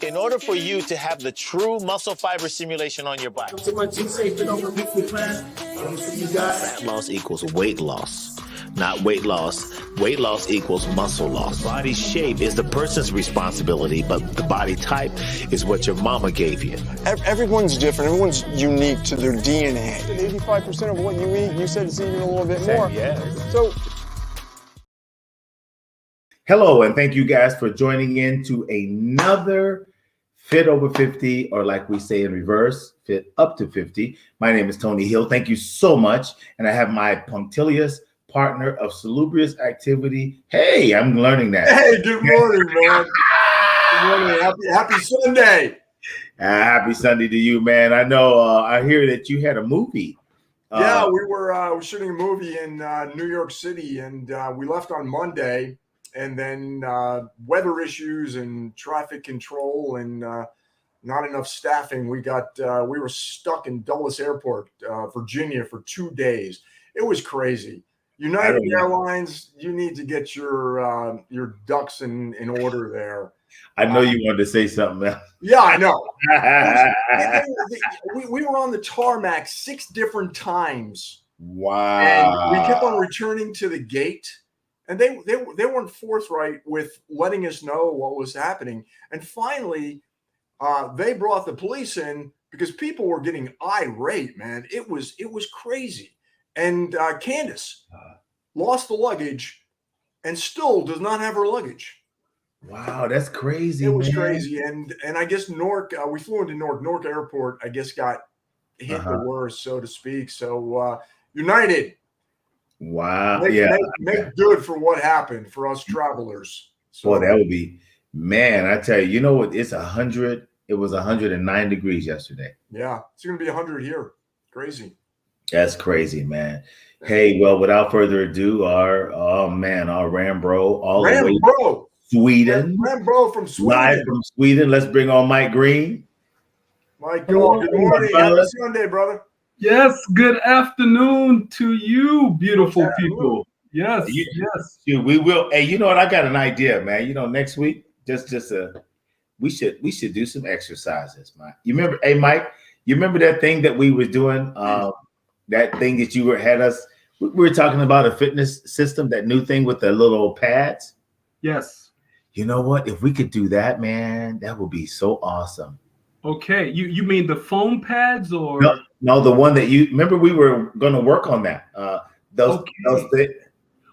in order for you to have the true muscle fiber stimulation on your body. Fat loss equals weight loss, not weight loss. Weight loss equals muscle loss. Body shape is the person's responsibility, but the body type is what your mama gave you. Everyone's different. Everyone's unique to their DNA. 85% of what you eat, you said it's even a little bit more. Yeah. So, hello, and thank you guys for joining in to another Fit Over 50, or like we say in reverse, Fit Up to 50. My name is Tony Hill. Thank you so much. And I have my punctilious partner of salubrious activity. Hey, I'm learning that. Hey, good morning, man. Good morning. Happy Sunday. Happy Sunday to you, man. I know, I hear that you had a movie. Yeah, we were shooting a movie in New York City, and we left on Monday. And then weather issues and traffic control and not enough staffing. We were stuck in Dulles Airport, Virginia, for 2 days. It was crazy. United Airlines, you need to get your ducks in order there. I know you wanted to say something else. Yeah, I know. We were on the tarmac 6 different times. Wow. And we kept on returning to the gate. And they weren't forthright with letting us know what was happening. And finally, they brought the police in because people were getting irate, man. It was crazy. And Candace lost the luggage and still does not have her luggage. Wow, that's crazy. It was man. crazy. And I guess Newark, we flew into Newark Airport, I guess got hit the worst, so to speak. So United. Wow. Make good for what happened for us travelers. So, boy, that would be, man, I tell you, you know what? It was 109 degrees yesterday. Yeah, it's going to be 100 here. Crazy. That's crazy, man. Hey, well, without further ado, our Rambro, the way from Sweden. Rambro from Sweden. Live from Sweden. Let's bring on Mike Green. Mike, good morning. Happy Sunday, brother. Yes, good afternoon to you, beautiful people. Yes, yes. We will. Hey, you know what? I got an idea, man. You know, next week, we should do some exercises, man. You remember, hey, Mike? You remember that thing that we was doing? That thing that you had us. We were talking about a fitness system, that new thing with the little pads. Yes. You know what? If we could do that, man, that would be so awesome. Okay, you mean the foam pads or no, the one that you remember we were going to work on that. Those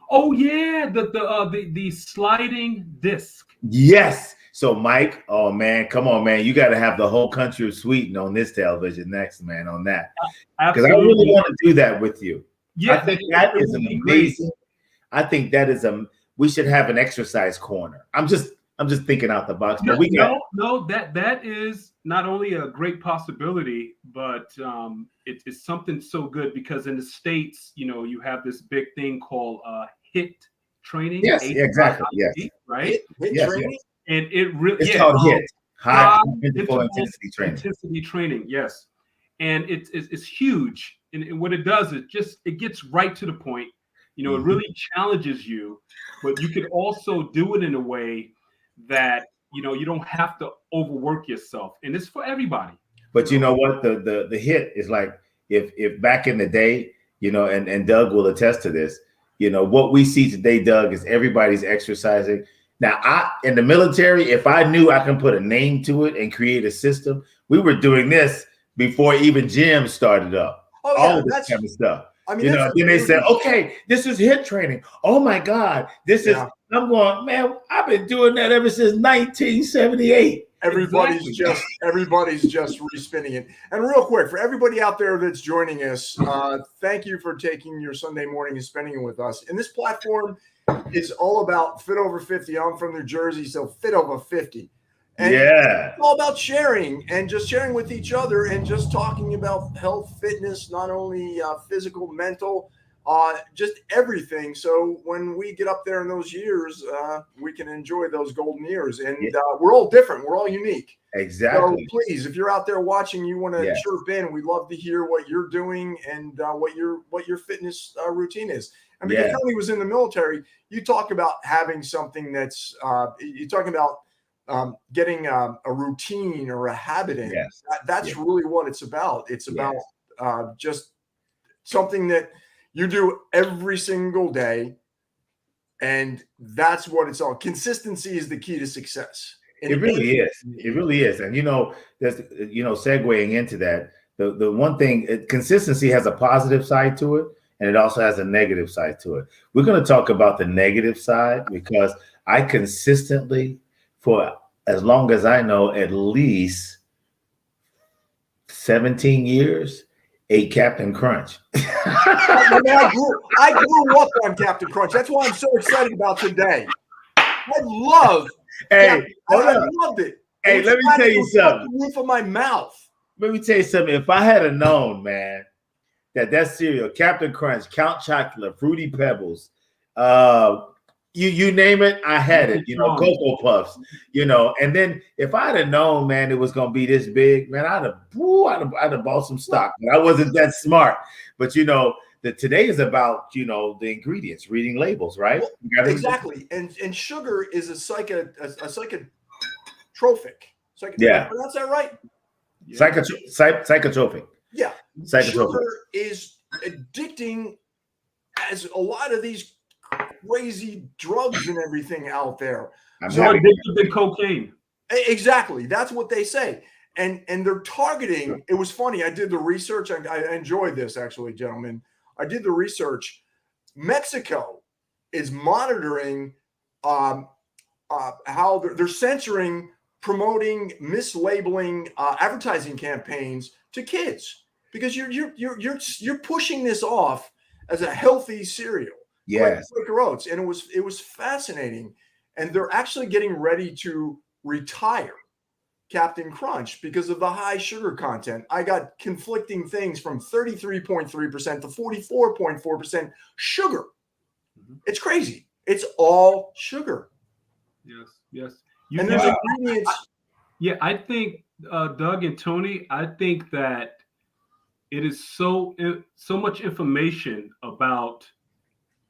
oh yeah, the sliding disc. Yes. So Mike, oh man, come on, man, you got to have the whole country of Sweden on this television next, man, on that, because I really want to do that with you. Yeah, I think that is an amazing. I think that is we should have an exercise corner. I'm just thinking out the box, but that is not only a great possibility, but it's something so good because in the States, you know, you have this big thing called HIIT training. Yes, exactly. Yes, right. HIIT training, yes. And it really it's called HIIT, high intensity training. Intensity training, yes, and it's huge. And what it does is it gets right to the point. You know, it really challenges you, but you can also do it in a way that, you know, you don't have to overwork yourself, and it's for everybody. But you know what, the HIIT is like, if back in the day, you know, and Doug will attest to this, you know, what we see today, Doug, is everybody's exercising. Now, in the military, if I knew I can put a name to it and create a system, we were doing this before even gyms started up. All of this kind of stuff. I mean, you know, then they said, okay, this is HIIT training. Oh my God, this is. I'm going, man. I've been doing that ever since 1978. Everybody's just respinning it. And real quick, for everybody out there that's joining us, thank you for taking your Sunday morning and spending it with us. And this platform is all about Fit Over 50. I'm from New Jersey, so Fit Over 50. And it's all about sharing and just sharing with each other and just talking about health, fitness, not only physical, mental, just everything. So when we get up there in those years, we can enjoy those golden years. And we're all different. We're all unique. Exactly. So please, if you're out there watching, you want to chirp in, we'd love to hear what you're doing and what your fitness routine is. And because Tony was in the military, you talk about having something that's you're talking about getting a routine or a habit in. Yes. That's really what it's about. It's about just something that you do every single day. And that's what it's all. Consistency is the key to success. It really is. It really is. And, there's, segueing into that, the one thing, consistency has a positive side to it, and it also has a negative side to it. We're going to talk about the negative side because I consistently, for as long as I know, at least 17 years, ate Captain Crunch. I grew up on Captain Crunch. That's why I'm so excited about today. I love I loved it. Hey, let me tell you something. The roof of my mouth. Let me tell you something. If I had known, man, that cereal, Captain Crunch, Count Chocula, Fruity Pebbles, you name it, I had it. Cocoa Puffs, And then if I'd have known, man, it was gonna be this big, man, I'd have bought some stock. But I wasn't that smart. But today is about the ingredients, reading labels, right? Well, exactly. And sugar is a psychotropic. Did I pronounce that right? Psychotropic. Yeah. Sugar is addicting as a lot of these crazy drugs and everything out there. More addictive than cocaine. Exactly. That's what they say. And they're targeting. It was funny. I did the research. I enjoyed this, actually, gentlemen. I did the research. Mexico is monitoring how they're censoring, promoting, mislabeling advertising campaigns to kids because you're pushing this off as a healthy cereal. Yes, Quaker Oats, and it was fascinating. And they're actually getting ready to retire Captain Crunch because of the high sugar content. I got conflicting things from 33.3% to 44.4% sugar. It's crazy. It's all sugar. Yes. And there's ingredients. I think Doug and Tony, I think that it is so much information about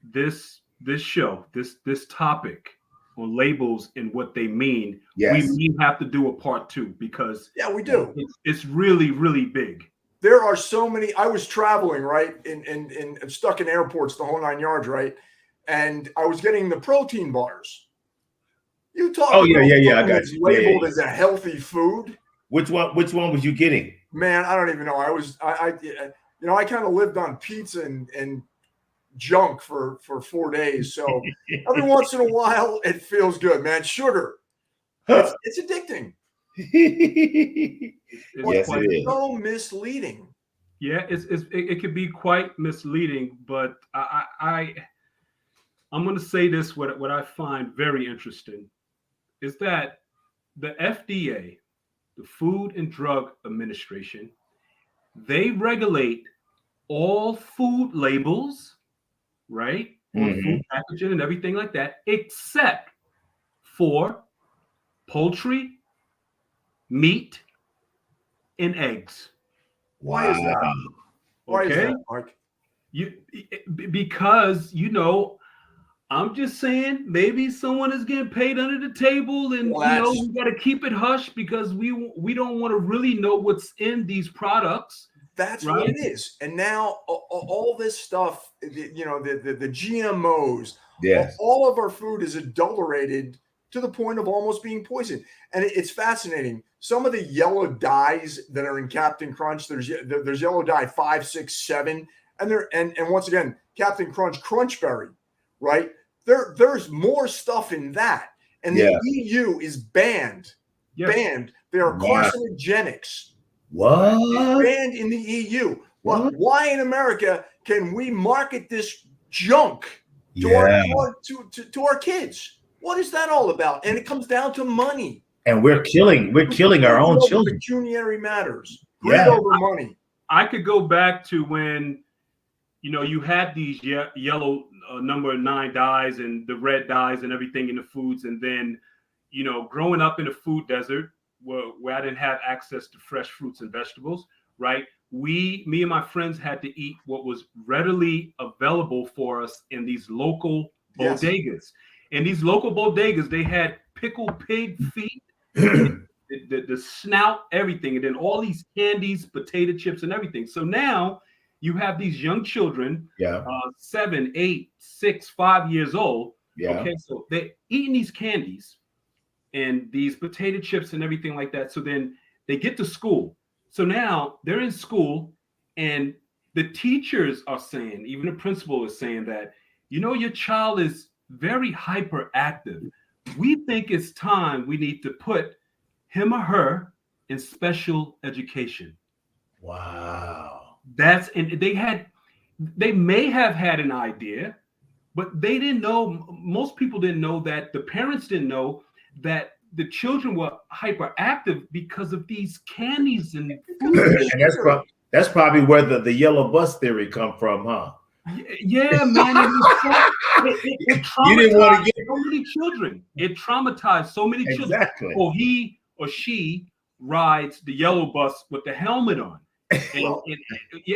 this show, this topic on labels and what they mean. Yes. We have to do a part 2 because we do. It's really, really big. There are so many. I was traveling, right, and stuck in airports, the whole 9 yards, right, and I was getting the protein bars. You talk. Oh yeah. I got you. Labeled as a healthy food. Which one was you getting? Man, I don't even know. I kind of lived on pizza and junk for 4 days. So every once in a while, it feels good, man. Sugar, it's addicting. Yes, it is. So misleading. Yeah, it could be quite misleading, but I'm going to say this. What I find very interesting is that the FDA, the Food and Drug Administration, they regulate all food labels, right? On food packaging and everything like that, except for poultry, meat, and eggs. Why is that? Why is that, Mark? Because I'm just saying maybe someone is getting paid under the table, and we got to keep it hush because we don't want to really know what's in these products. That's right? What it is. And now all this stuff, the GMOs, all of our food is adulterated to the point of almost being poisoned. And it's fascinating. Some of the yellow dyes that are in Captain Crunch, there's yellow dye 5, 6, 7, and once again, Captain Crunch Crunchberry, right? There's more stuff in that. And the EU is banned. Yeah. Banned. They are carcinogenics. What? Banned in the EU. Well, why in America can we market this junk to our kids? What is that all about? And it comes down to money. And we're killing our own children. Pecuniary matters. Greed over money. I could go back to when you had these yellow number 9 dyes and the red dyes and everything in the foods, and then growing up in a food desert where I didn't have access to fresh fruits and vegetables, right? Me and my friends had to eat what was readily available for us in these local bodegas. And these local bodegas, they had pickled pig feet, the snout, everything, and then all these candies, potato chips, and everything. So now you have these young children, 7, 8, 6, 5 years old. Okay, so they're eating these candies and these potato chips and everything like that. So then they get to school. So now they're in school, and the teachers are saying, even the principal is saying that, your child is very hyperactive. We think it's time we need to put him or her in special education. Wow. And they may have had an idea, but they didn't know. Most people didn't know that. The parents didn't know that the children were hyperactive because of these candies and food. And that's probably where the yellow bus theory come from, huh? Yeah, man. It You didn't want to get so many children. It traumatized so many children. Exactly. Or he or she rides the yellow bus with the helmet on. And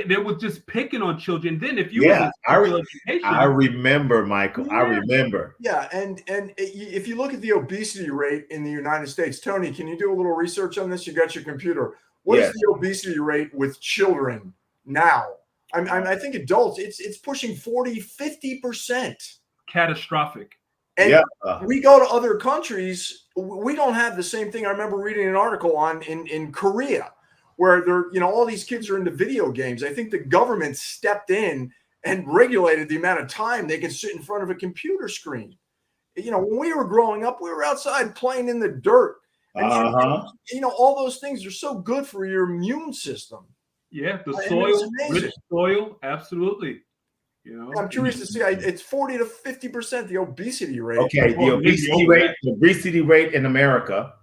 they were just picking on children. Then if you I remember, Michael. I remember. Yeah, and if you look at the obesity rate in the United States, Tony, can you do a little research on this? You got your computer. What is the obesity rate with children now? I think adults, it's pushing 40-50%. Catastrophic. And we go to other countries, we don't have the same thing. I remember reading an article on in Korea, where they're, all these kids are into video games. I think the government stepped in and regulated the amount of time they could sit in front of a computer screen. When we were growing up, we were outside playing in the dirt. And all those things are so good for your immune system. Yeah, the soil, rich soil, absolutely. I'm curious to see. It's 40-50% the obesity rate. Okay, the obesity rate in America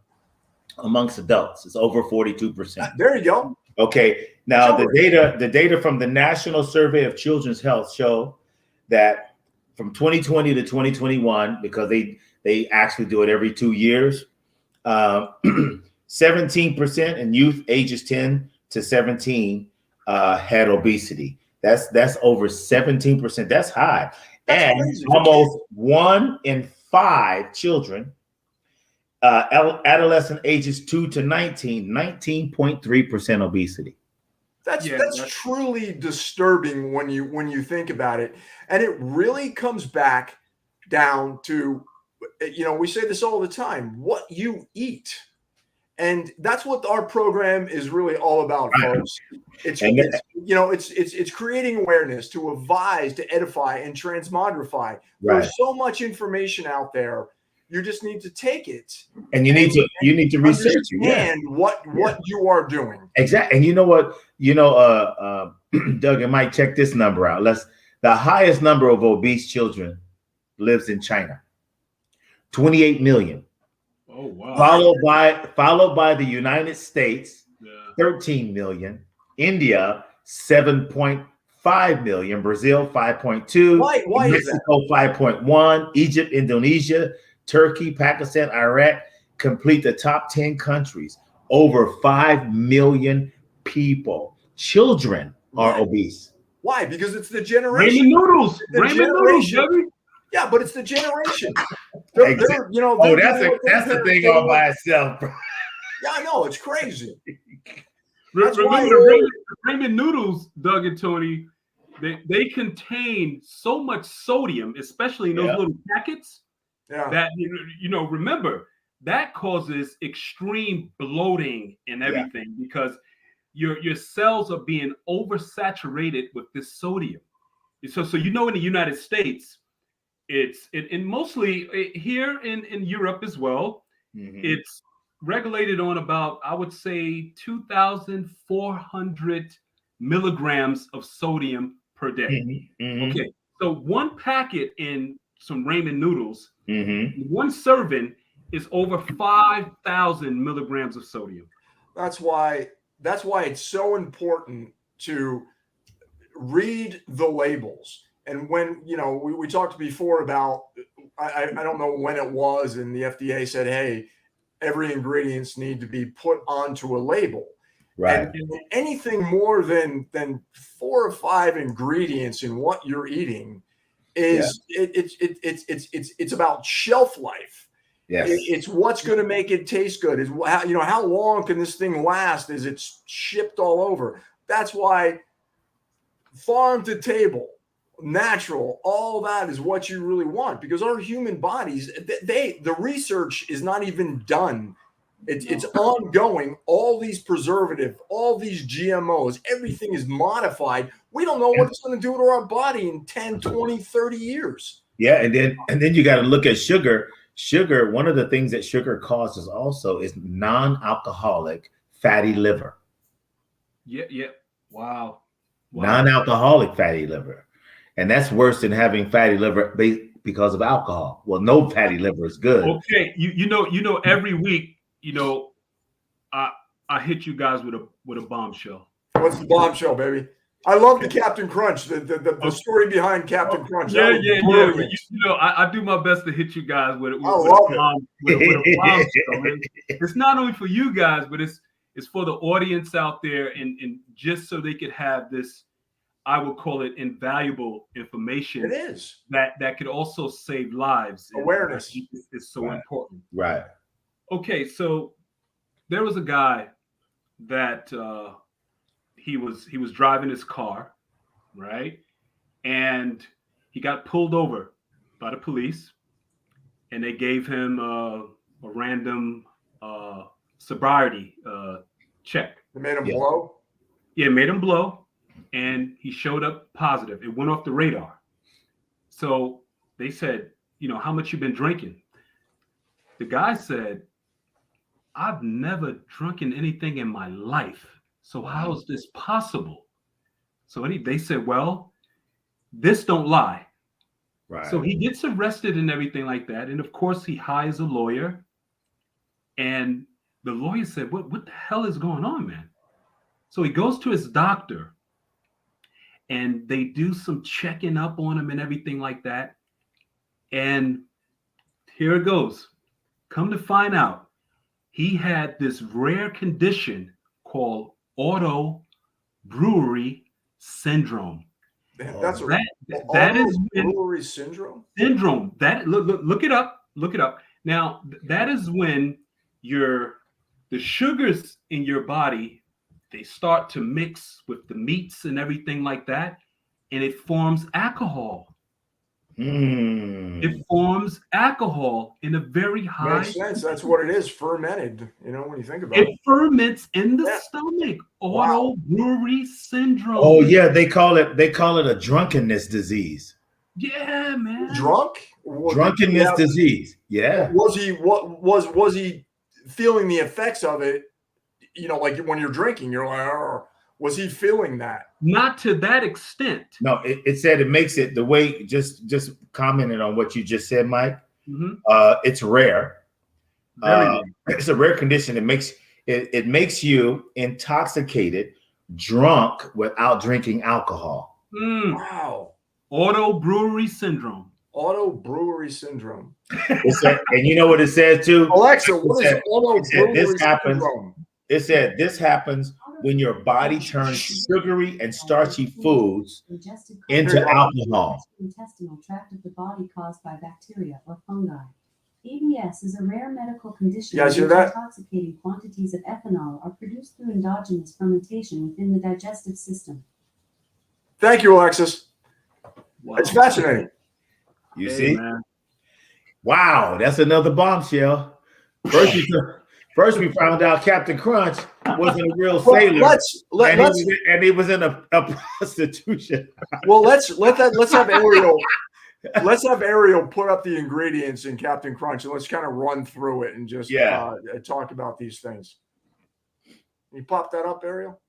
amongst adults is over 42%. There you go. Okay, now the data from the National Survey of Children's Health show that from 2020 to 2021, because they actually do it every 2 years, 17% in youth ages 10 to 17 had obesity. That's over 17%. That's high. And crazy. Almost 1 in 5 children, adolescent ages 2 to 19, 19.3% obesity. That's truly disturbing when you think about it. And it really comes back down to, we say this all the time, what you eat. And that's what our program is really all about, folks. It's creating awareness to advise, to edify, and transmogrify. There's so much information out there. You just need to take it, and you need to research and what you are doing. Exactly. And you know what? Doug and Mike, check this number out. The highest number of obese children lives in China, 28 million. Oh, wow. Followed by the United States, 13 million, India, 7.5 million, Brazil, 5.2, Why Mexico, 5.1, Egypt, Indonesia, Turkey, Pakistan, Iraq complete the top 10 countries. Over 5 million people, children, are obese. Why? Because it's the generation. Ramen noodles. Ramen noodles, baby. Yeah, but it's the generation. That's the thing all by itself, bro. Yeah, I know, it's crazy. Remember the ramen noodles, Doug and Tony, they contain so much sodium, especially in those little packets, that remember, that causes extreme bloating and everything because your cells are being oversaturated with this sodium. So in the United States, it's mostly here in Europe as well. Mm-hmm. It's regulated on about, I would say, 2,400 milligrams of sodium per day. Mm-hmm. Okay, so one packet in some ramen noodles, one serving is over 5,000 milligrams of sodium. That's why it's so important to read the labels. And when, we talked before about, I don't know when it was, and the FDA said, hey, every ingredients need to be put onto a label. Right. And anything more than 4 or 5 ingredients in what you're eating is it's about shelf life. Yes. It's what's going to make it taste good. Is how long can this thing last as it's shipped all over? That's why farm to table, natural, all that is what you really want, because our human bodies, the research is not even done. It's ongoing. All these preservative, all these GMOs, everything is modified. We don't know what it's going to do to our body in 10, 20, 30 years. Yeah, and then you got to look at sugar. Sugar, one of the things that sugar causes also is non-alcoholic fatty liver. Yeah. Wow. Non-alcoholic fatty liver. And that's worse than having fatty liver because of alcohol. Well, no fatty liver is good. Okay, you know, every week, I hit you guys with a bombshell. What's the bombshell, baby? I love the Captain Crunch, the story behind Captain Crunch. Yeah. I do my best to hit you guys with a bombshell. It's not only for you guys, but it's for the audience out there, and just so they could have this, I would call it, invaluable information. It is that could also save lives. Awareness is so important. Right. Okay, so there was a guy that he was driving his car, right? And he got pulled over by the police, and they gave him a random sobriety check. They made him blow? Yeah, made him blow, and he showed up positive. It went off the radar. So they said, how much you been drinking? The guy said, I've never drunken anything in my life. So how is this possible? So they said, well, this don't lie. Right. So he gets arrested and everything like that. And of course he hires a lawyer. And the lawyer said, what the hell is going on, man? So he goes to his doctor, and they do some checking up on him and everything like that. And here it goes. Come to find out, he had this rare condition called auto brewery syndrome. That's that is brewery syndrome. That look it up. Look it up. Now that is when the sugars in your body, they start to mix with the meats and everything like that, and it forms alcohol. It forms alcohol in a very high. Makes sense. That's what it is. Fermented. When you think about it. It ferments in the stomach. Auto brewery syndrome. Oh yeah, they call it a drunkenness disease. Yeah, man. Drunk? Drunkenness disease. Yeah. Was he feeling the effects of it? Like when you're drinking, you're like, oh, was he feeling that? Not to that extent. No, it said it makes it the way, just commenting on what you just said, Mike. Mm-hmm. It's rare. It's a rare condition. It makes you intoxicated, drunk without drinking alcohol. Wow. Auto brewery syndrome. Auto brewery syndrome. And you know what it says too? Alexa, what is auto brewery syndrome? It said this happens when your body turns sugary and starchy foods into alcohol. Intestinal tract of the body caused by bacteria or fungi. ABS is a rare medical condition in which intoxicating quantities of ethanol are produced through endogenous fermentation within the digestive system. Thank you, Alexis. Wow. It's fascinating. You see? Man. Wow, that's another bombshell. First, we found out Captain Crunch wasn't a real sailor, and he was in a prostitution. Well, let's have Ariel. Let's have Ariel put up the ingredients in Captain Crunch, and let's kind of run through it and just talk about these things. Can you pop that up, Ariel?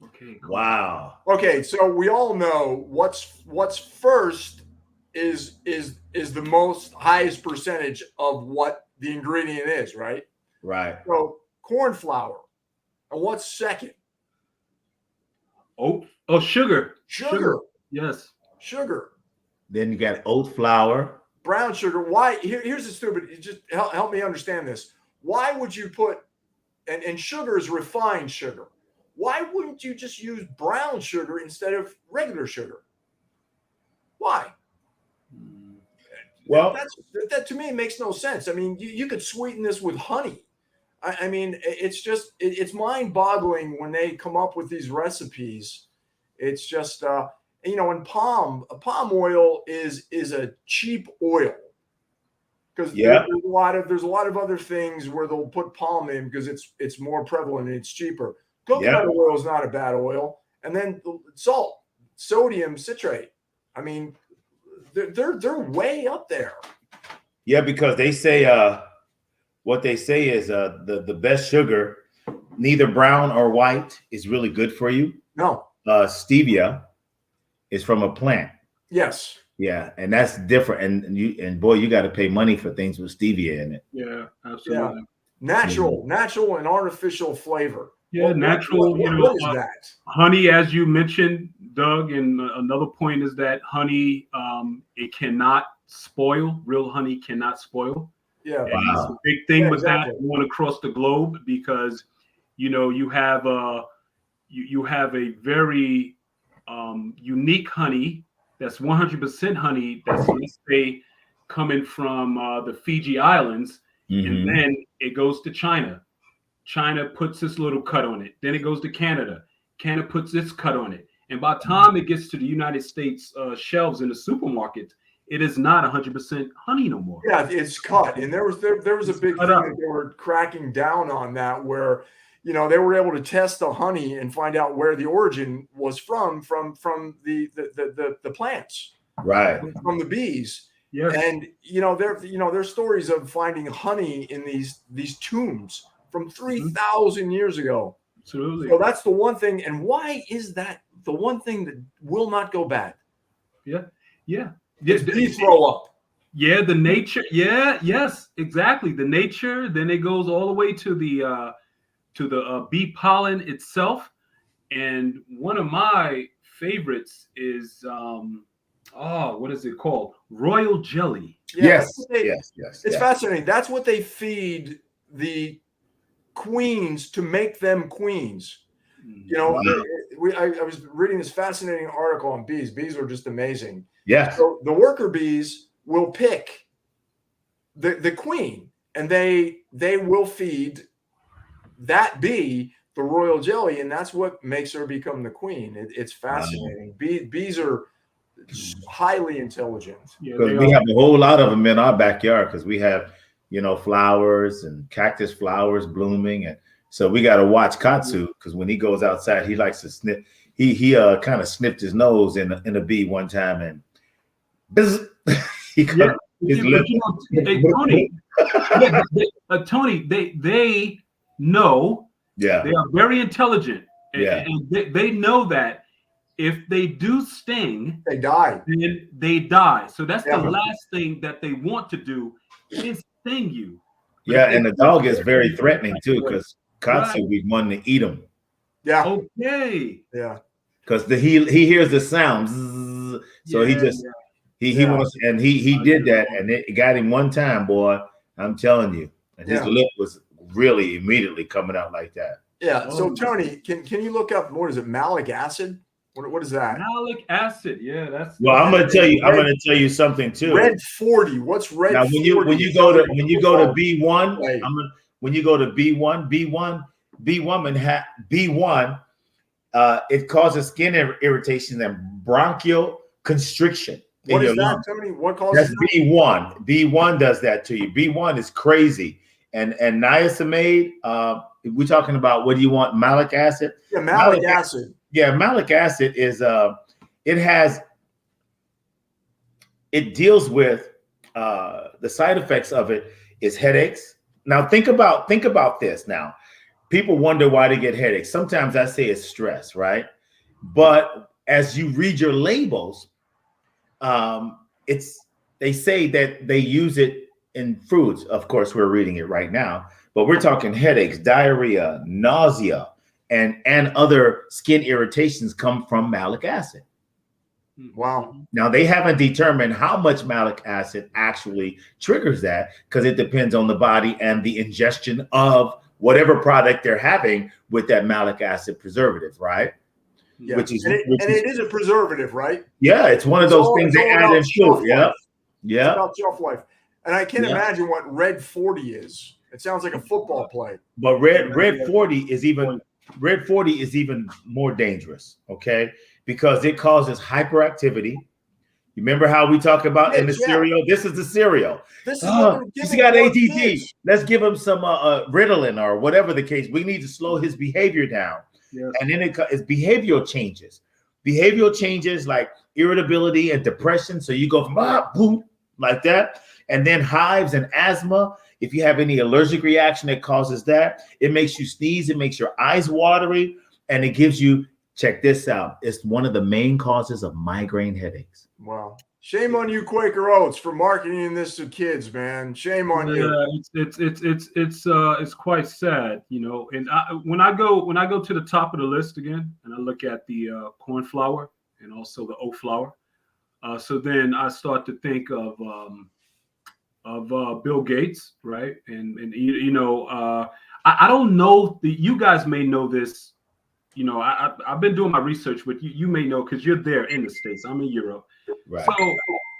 Okay. Cool. Wow. Okay, so we all know what's first is the most highest percentage of what the ingredient is, right? Right. So corn flour. And what's second? Sugar. Sugar. Yes. Sugar. Then you got oat flour. Brown sugar. Why? Here's the stupid. Just help me understand this. Why would you put and sugar is refined sugar? Why wouldn't you just use brown sugar instead of regular sugar? Why? Well, that to me makes no sense. I mean, you could sweeten this with honey. I mean, it's mind boggling when they come up with these recipes. It's just, and palm oil is a cheap oil because there's a lot of other things where they'll put palm in because it's more prevalent and it's cheaper. Coconut oil is not a bad oil. And then salt, sodium citrate. I mean, they're way up there. Yeah, because they say what they say is the best sugar, neither brown or white, is really good for you. No. Stevia is from a plant. Yes. Yeah, and that's different. And boy, you got to pay money for things with stevia in it. Yeah, absolutely. Yeah. Natural and artificial flavor. Yeah, natural. What is that? Honey, as you mentioned, Doug, and another point is that honey, it cannot spoil. Real honey cannot spoil. Yeah, and it's a big thing with that going across the globe because you have a very unique honey that's 100% honey that's, let's say, coming from the Fiji Islands, and then it goes to China. China puts this little cut on it. Then it goes to Canada. Canada puts this cut on it. And by the time it gets to the United States shelves in the supermarket, it is not 100% honey no more. Yeah, it's cut. And there was a big thing that they were cracking down on that where, they were able to test the honey and find out where the origin was from the plants. Right. From the bees. Yeah. And, there's stories of finding honey in these tombs from 3,000 years ago. Absolutely. So that's the one thing. And why is that the one thing that will not go bad? Yeah. Bees throw up. Yeah, the nature. Yeah, yes, exactly. The nature. Then it goes all the way to the bee pollen itself. And one of my favorites is what is it called? Royal jelly. Yeah, yes. It's fascinating. That's what they feed the queens to make them queens. I was reading this fascinating article on bees. Bees are just amazing. Yeah. So the worker bees will pick the queen, and they will feed that bee the royal jelly, and that's what makes her become the queen. It's fascinating. Wow. Bees are highly intelligent. Because we have a whole lot of them in our backyard because we have flowers and cactus flowers blooming, and so we got to watch Katsu because when he goes outside, he likes to sniff. He kind of sniffed his nose in a bee one time, and he cut his lip. Tony, they know. Yeah, they are very intelligent. Yeah, and they know that if they do sting, they die. Then they die. So that's the last thing that they want to do is sting you. But and the dog is very threatening too because Katsu, we want to eat him. Yeah. Okay. Yeah. Because he hears the sounds, so he wants, and he did that, and it got him one time, boy. I'm telling you, and his lip was really immediately coming out like that. Yeah. So Tony, can you look up what is it? Malic acid? What is that? Malic acid. Yeah, that's. Well, I'm going to tell you. I'm going to tell you something too. Red 40. What's red? Now, 40? when you go to B1, when you go to B1, B1, it causes skin irritation and bronchial constriction. What is that, Tony? What causes that? B1. B1 does that to you. B1 is crazy. And niacinamide, we're talking about, what do you want? Malic acid? Yeah, malic acid. Yeah, malic acid is it deals with the side effects of it is headaches. Now think about this now. People wonder why they get headaches. Sometimes I say it's stress, right? But as you read your labels, they say that they use it in foods. Of course, we're reading it right now, but we're talking headaches, diarrhea, nausea, and other skin irritations come from malic acid. Wow. Now, they haven't determined how much malic acid actually triggers that because it depends on the body and the ingestion of whatever product they're having with that malic acid preservative, right? Yeah. It is a preservative, right? Yeah, it's one of those things they add in food. Yeah. Yeah. It's about shelf life. And I can't imagine what Red 40 is. It sounds like a football play. But red 40 is even more dangerous, okay? Because it causes hyperactivity. You remember how we talk about in the cereal? This is the cereal. This is what he's got ADD. Let's give him some Ritalin or whatever the case. We need to slow his behavior down. Yes. And then it's behavioral changes. Behavioral changes like irritability and depression. So you go from boom, like that. And then hives and asthma. If you have any allergic reaction that causes that, it makes you sneeze. It makes your eyes watery. And it gives you, check this out. It's one of the main causes of migraine headaches. Wow. Shame on you, Quaker Oats, for marketing this to kids, man. Shame on you. It's quite sad, you know. And when I go to the top of the list again, and I look at the corn flour and also the oat flour, so then I start to think of Bill Gates, right? And you know, I don't know. You guys may know this. You know, I've been doing my research, but you may know because you're there in the States. I'm in Europe. Right. So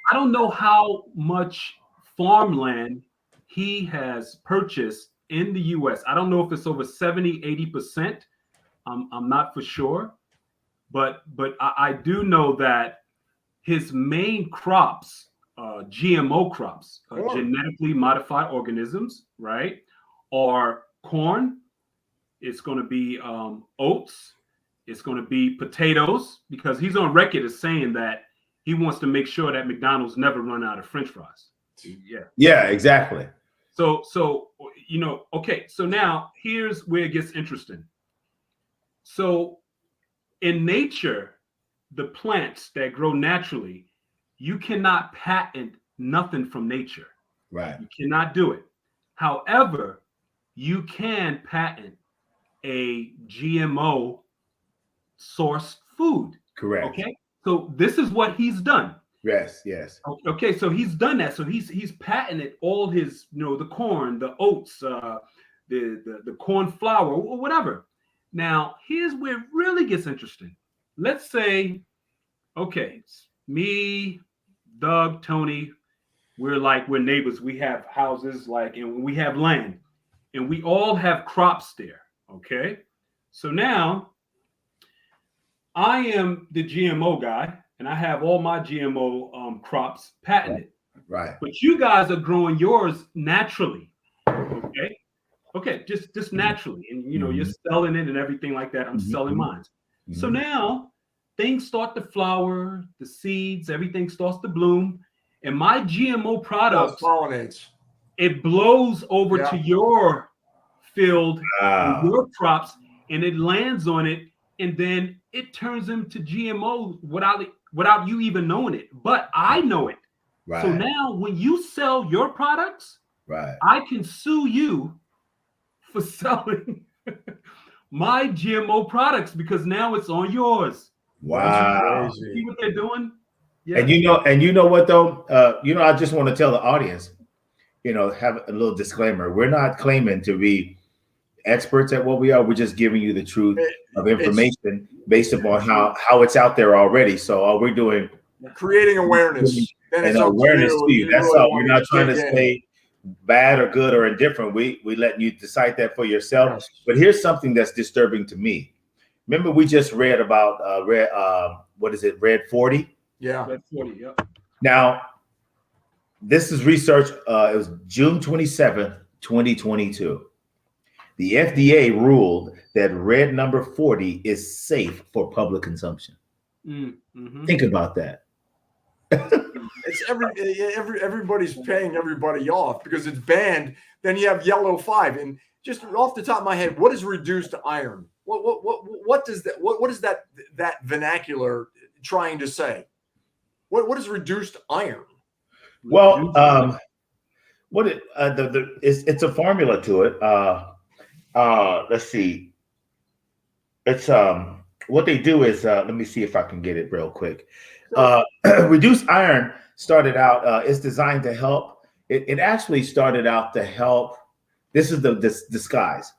I don't know how much farmland he has purchased in the U.S. I don't know if it's over 70, 80%. I'm not for sure. But I do know that his main crops, GMO crops, genetically modified organisms, right, are corn. It's going to be oats. It's going to be potatoes, because he's on record as saying that he wants to make sure that McDonald's never run out of French fries. Yeah, exactly. So you know, okay. So now here's where it gets interesting. So in nature, the plants that grow naturally, you cannot patent nothing from nature. Right. You cannot do it. However, you can patent a GMO sourced food. Correct. Okay. So this is what he's done. Yes. Okay. So he's done that. So he's patented all his, you know, the corn, the oats, the corn flour, or whatever. Now, here's where it really gets interesting. Let's say, okay, it's me, Doug, Tony, we're neighbors. We have houses, and we have land, and we all have crops there. Okay. So now I am the GMO guy, and I have all my GMO crops patented. Right. But you guys are growing yours naturally. Okay. Okay. Just naturally. And, you know, you're selling it and everything like that. I'm selling mine. So now things start to flower, the seeds, everything starts to bloom. And my GMO products pollinates. It blows over to your field, your crops, and it lands on it, and then it turns them to GMO without you even knowing it. But I know it. Right. So now when you sell your products, I can sue you for selling my GMO products, because now it's on yours. Wow. See what they're doing? Yeah. And you know what though? I just want to tell the audience, have a little disclaimer. We're not claiming to be experts at what we are. We're just giving you the truth of information based upon how it's out there already. So all we're doing, creating awareness and awareness to you. That's all. We're not trying to say bad or good or indifferent. We let you decide that for yourself. Yes. But here's something that's disturbing to me. Remember, we just read about Red 40? Yeah. Red 40, yeah. Now, this is research. It was June 27th, 2022. The FDA ruled that red number 40 is safe for public consumption. Think about that. It's everybody's paying everybody off because it's banned. Then you have yellow 5, and just off the top of my head, what is reduced iron? What is that vernacular trying to say? What is reduced iron? Well, it's a formula to it. Let's see. It's what they do is let me see if I can get it real quick. Reduced iron started out. It's designed to help. It actually started out to help. This is the disguise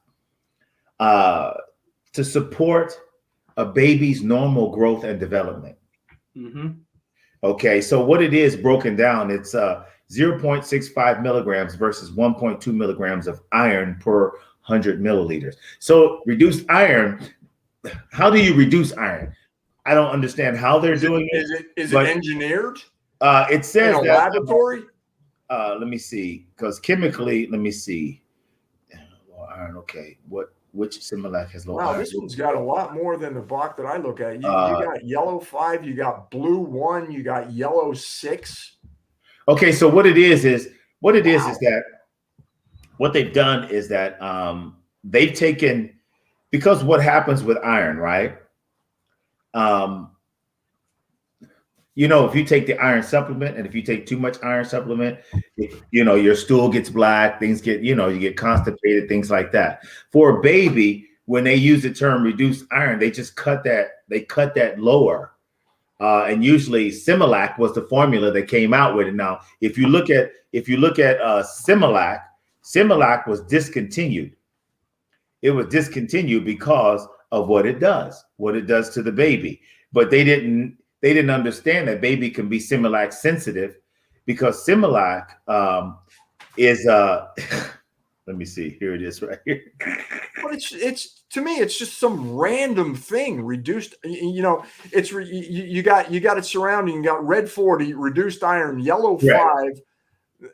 to support a baby's normal growth and development. Okay, so what it is broken down, it's 0.65 milligrams versus 1.2 milligrams of iron per 100 milliliters. So reduced iron, how do you reduce iron? I don't understand how they're doing it. Is it engineered? It says in a that laboratory. Let me see, because chemically, let me see. Low iron, okay. Which Similac has low iron? Wow, this one's got a lot more than the box that I look at. You got yellow 5, you got blue 1, you got yellow 6. Okay, so what it is that what they've done is that they've taken, because what happens with iron, right? You know, if you take the iron supplement and if you take too much iron supplement, you know, your stool gets black, things get, you know, you get constipated, things like that. For a baby, when they use the term reduced iron, they just cut that lower. And usually Similac was the formula that came out with it. Now, if you look at Similac, Similac was discontinued. It was discontinued because of what it does to the baby. But they didn't understand that baby can be Similac sensitive, because Similac is let me see, here it is right here. But it's to me, it's just some random thing. Reduced, you know, it's you got it surrounding. You got red 40, reduced iron, yellow 5,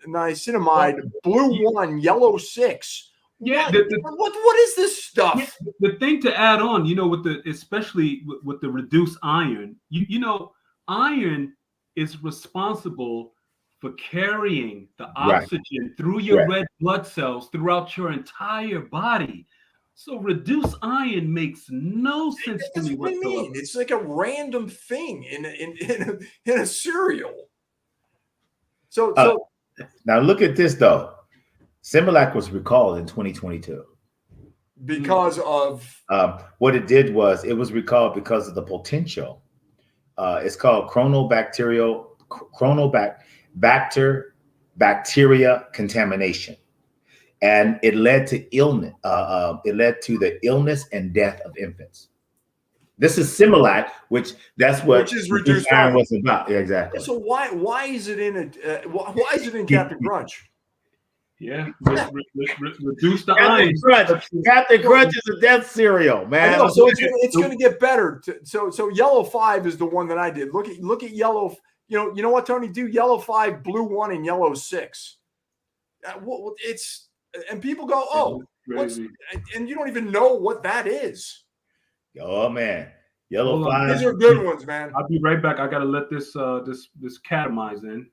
niacinamide, blue 1, yellow 6. Yeah, what is this stuff? Yeah, the thing to add on, you know, especially with the reduced iron, you know, iron is responsible for carrying the oxygen through your red blood cells throughout your entire body. So reduced iron makes no sense to me whatsoever. It's like a random thing in a cereal. So now look at this though. Similac was recalled in 2022 because of what it did was it was recalled because of the potential. It's called bacteria contamination, and it led to illness. It led to the illness and death of infants. This is Similac, which is reduced iron was about. Yeah, exactly. So why is it in why is it in Captain Crunch? Yeah, reduce the iron. Captain Crunch is a death cereal, man. I know, so it's going to get better. So yellow 5 is the one that I did. Look at yellow. You know what, Tony? Do yellow 5, blue 1, and yellow 6. And people go, oh, and you don't even know what that is. Oh man, yellow 5. These are good ones, man. I'll be right back. I gotta let this cat of mine's in.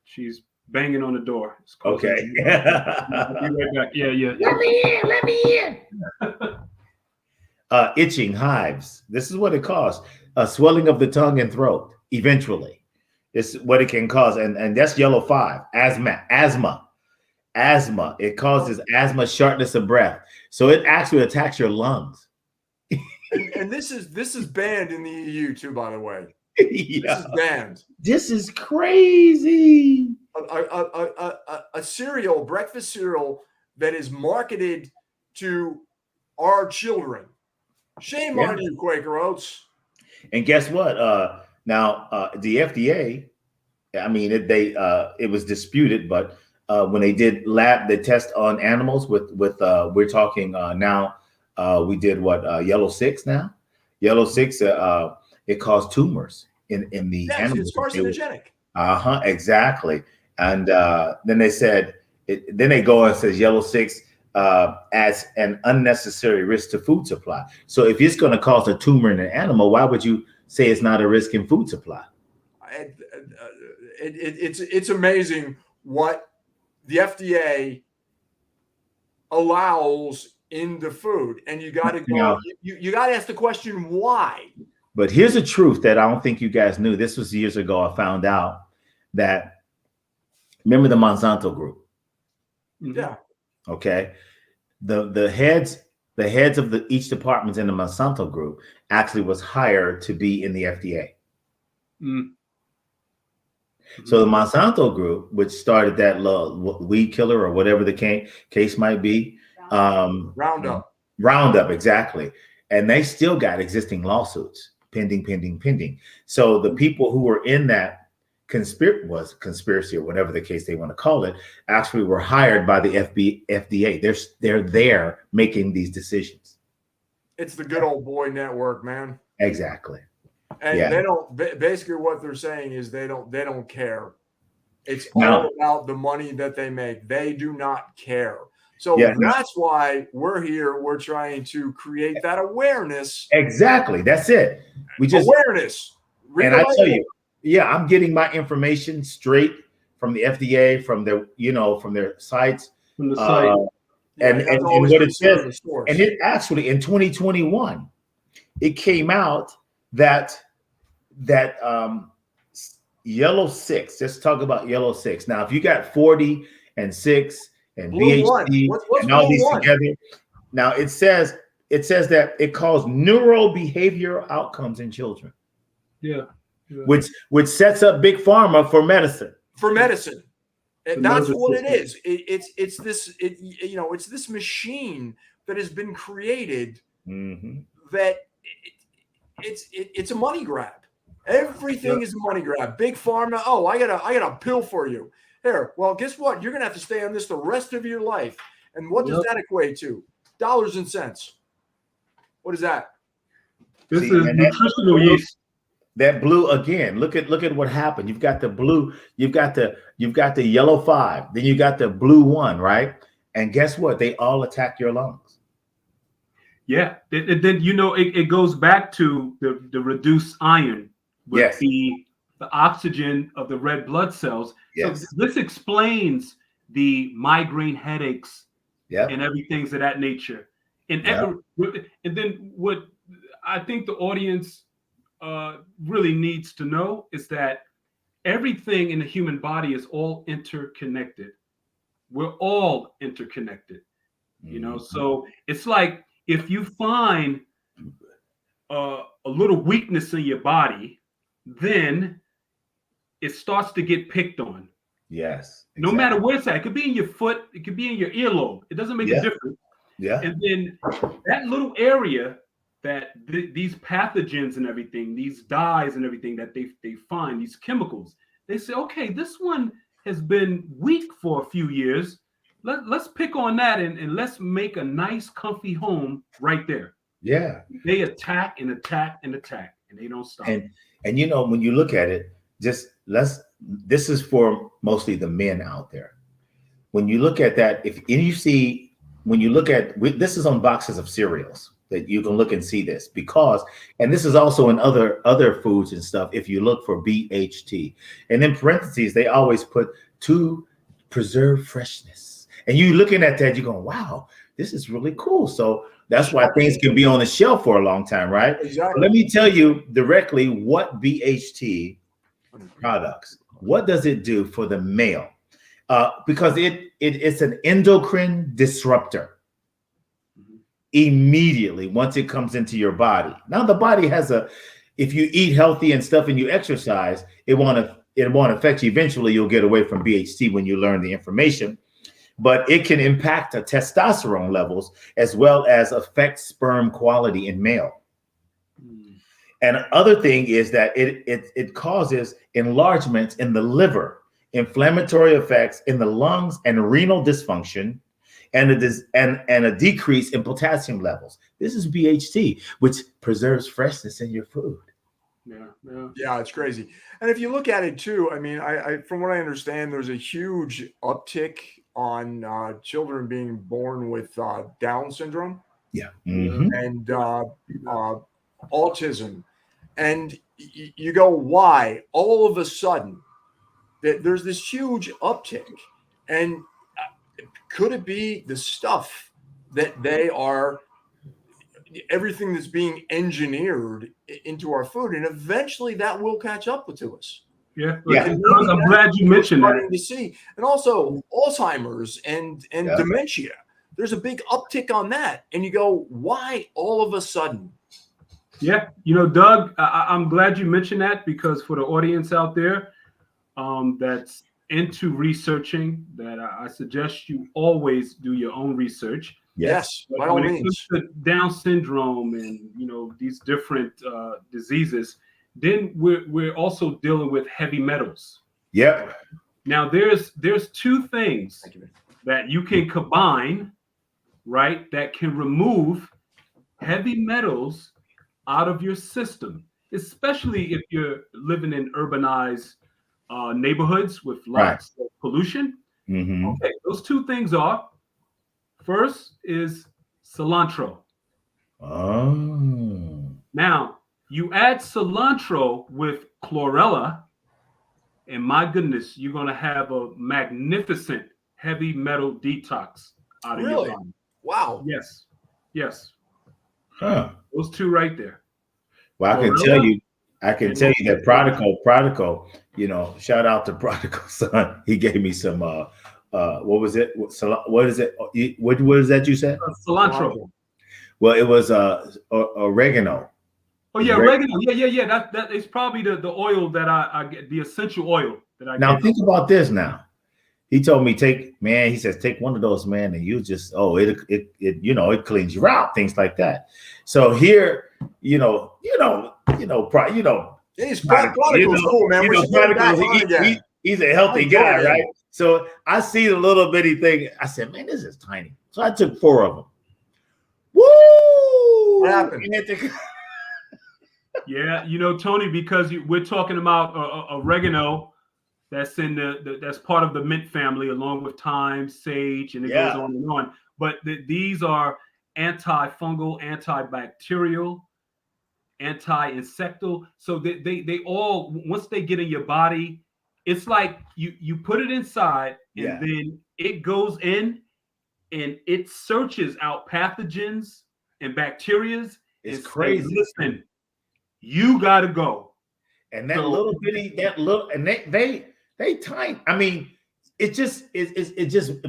She's banging on the door. Okay. I'll be right back. Yeah. Let me in. Itching, hives. This is what it causes. Swelling of the tongue and throat. Eventually, it's what it can cause, and that's yellow 5. Asthma. It causes asthma, shortness of breath. So it actually attacks your lungs. And this is banned in the EU too, by the way. Yeah. This is banned. This is crazy. A cereal, breakfast cereal that is marketed to our children. Shame on you, Quaker Oats. And guess what? Now the FDA, I mean, it was disputed, but when they did the test on animals with we're talking now. We did yellow 6 now. Yellow 6, it caused tumors in the animals. It's carcinogenic. Exactly. And then they said, then they go and says yellow 6 as an unnecessary risk to food supply. So if it's going to cause a tumor in an animal, why would you say it's not a risk in food supply? It's amazing what the FDA allows in the food, and you got to go. You got to ask the question why. But here's a truth that I don't think you guys knew. This was years ago. I found out that, remember the Monsanto group? Yeah. Okay. The heads of each department in the Monsanto group actually was hired to be in the FDA. So the Monsanto group, which started that weed killer or whatever the case might be, Roundup, exactly. And they still got existing lawsuits pending. So the people who were in that conspiracy or whatever the case they want to call it, actually were hired by the FDA. They're there making these decisions. It's the good old boy network, man. Exactly. And Yeah. they don't, basically what they're saying is they don't care. It's No. all about the money that they make. They do not care. So Yeah, no. that's why we're here. We're trying to create that awareness. Exactly. That's it. We just awareness. And I tell you, yeah, I'm getting my information straight from the FDA, from their, from their sites. From the site. And what it says, and it actually in 2021, it came out that yellow 6. Let's talk about yellow 6. Now, if you got 40 and 6 and blue BHD and all these together, now it says that it causes neurobehavioral outcomes in children. Yeah. Which sets up big pharma for medicine. That's what it is. It's this machine that has been created that it's a money grab. Everything is a money grab. Big pharma. Oh, I got a pill for you. There. Well, guess what? You're gonna have to stay on this the rest of your life. And what does that equate to? Dollars and cents. What is that? This is nutritional yeast. That blue again. Look at what happened. You've got the blue. You've got the yellow 5. Then you got the blue 1, right? And guess what? They all attack your lungs. Yeah. Then it goes back to the reduced iron with the oxygen of the red blood cells. Yes. So this explains the migraine headaches and everything of that nature. And then what I think the audience really needs to know is that everything in the human body is all interconnected. We're all interconnected, So it's like if you find a little weakness in your body, then it starts to get picked on. Yes. Exactly. No matter where it's at. It could be in your foot. It could be in your earlobe. It doesn't make a difference. Yeah. And then that little area that these pathogens and everything, these dyes and everything that they find, these chemicals, they say, okay, this one has been weak for a few years. Let's pick on that and let's make a nice, comfy home right there. Yeah. They attack and attack and attack, and they don't stop. And when you look at it, this is for mostly the men out there. When you look at that, this is on boxes of cereals that you can look and see this and this is also in other foods and stuff. If you look for BHT, and in parentheses, they always put to preserve freshness. And you looking at that, you're going, wow, this is really cool. So that's why things can be on the shelf for a long time, right? Exactly. But let me tell you directly what BHT products, what does it do for the male? Because it's an endocrine disruptor. Immediately once it comes into your body. Now the body if you eat healthy and stuff and you exercise, it won't affect you. Eventually you'll get away from BHT when you learn the information, but it can impact the testosterone levels as well as affect sperm quality in male. And other thing is that it causes enlargements in the liver, inflammatory effects in the lungs and renal dysfunction, and a decrease in potassium levels. This is BHT, which preserves freshness in your food. Yeah, it's crazy. And if you look at it too, I mean, I from what I understand, there's a huge uptick on children being born with Down syndrome. Yeah. And autism. And you go, why? All of a sudden, there's this huge uptick. And could it be the stuff that everything that's being engineered into our food, and eventually that will catch up to us? Yeah. I'm glad you mentioned that. To see, and also Alzheimer's and dementia. There's a big uptick on that, and you go, why all of a sudden? Yeah, Doug, I'm glad you mentioned that, because for the audience out there that's into researching, that I suggest you always do your own research. Yes, by all means. When it comes to Down syndrome and these different diseases, then we're also dealing with heavy metals. Yep. Now there's two things that you can combine, right? That can remove heavy metals out of your system, especially if you're living in urbanized neighborhoods with lots of pollution. Mm-hmm. Okay, those two things are, first is cilantro. Oh. Now, you add cilantro with chlorella, and my goodness, you're going to have a magnificent heavy metal detox out of your body. Wow. Yes. Yes. Huh. Those two right there. Well, I can tell you that Prodigal, you know, shout out to Prodigal son. He gave me some what was it? What is it? What is that you said? Cilantro. Well, it was oregano. Oh yeah, oregano. Yeah. That is probably the oil that I get, the essential oil that I now get. Think about this now. He told me he says take one of those, man, and you just it you know, it cleans you out, things like that. So here, he's Prodigal's cool, man. He's a healthy guy, right? So I see the little bitty thing. I said, man, this is tiny. So I took 4 of them. Woo! What happened? Yeah, you know, Tony, because we're talking about oregano. That's in that's part of the mint family, along with thyme, sage, and it goes on and on. But these are antifungal, antibacterial, anti-insectal. So they all, once they get in your body, it's like you put it inside, and then it goes in, and it searches out pathogens and bacterias. It's crazy. Say, listen, you got to go. And they tiny. I mean, it's just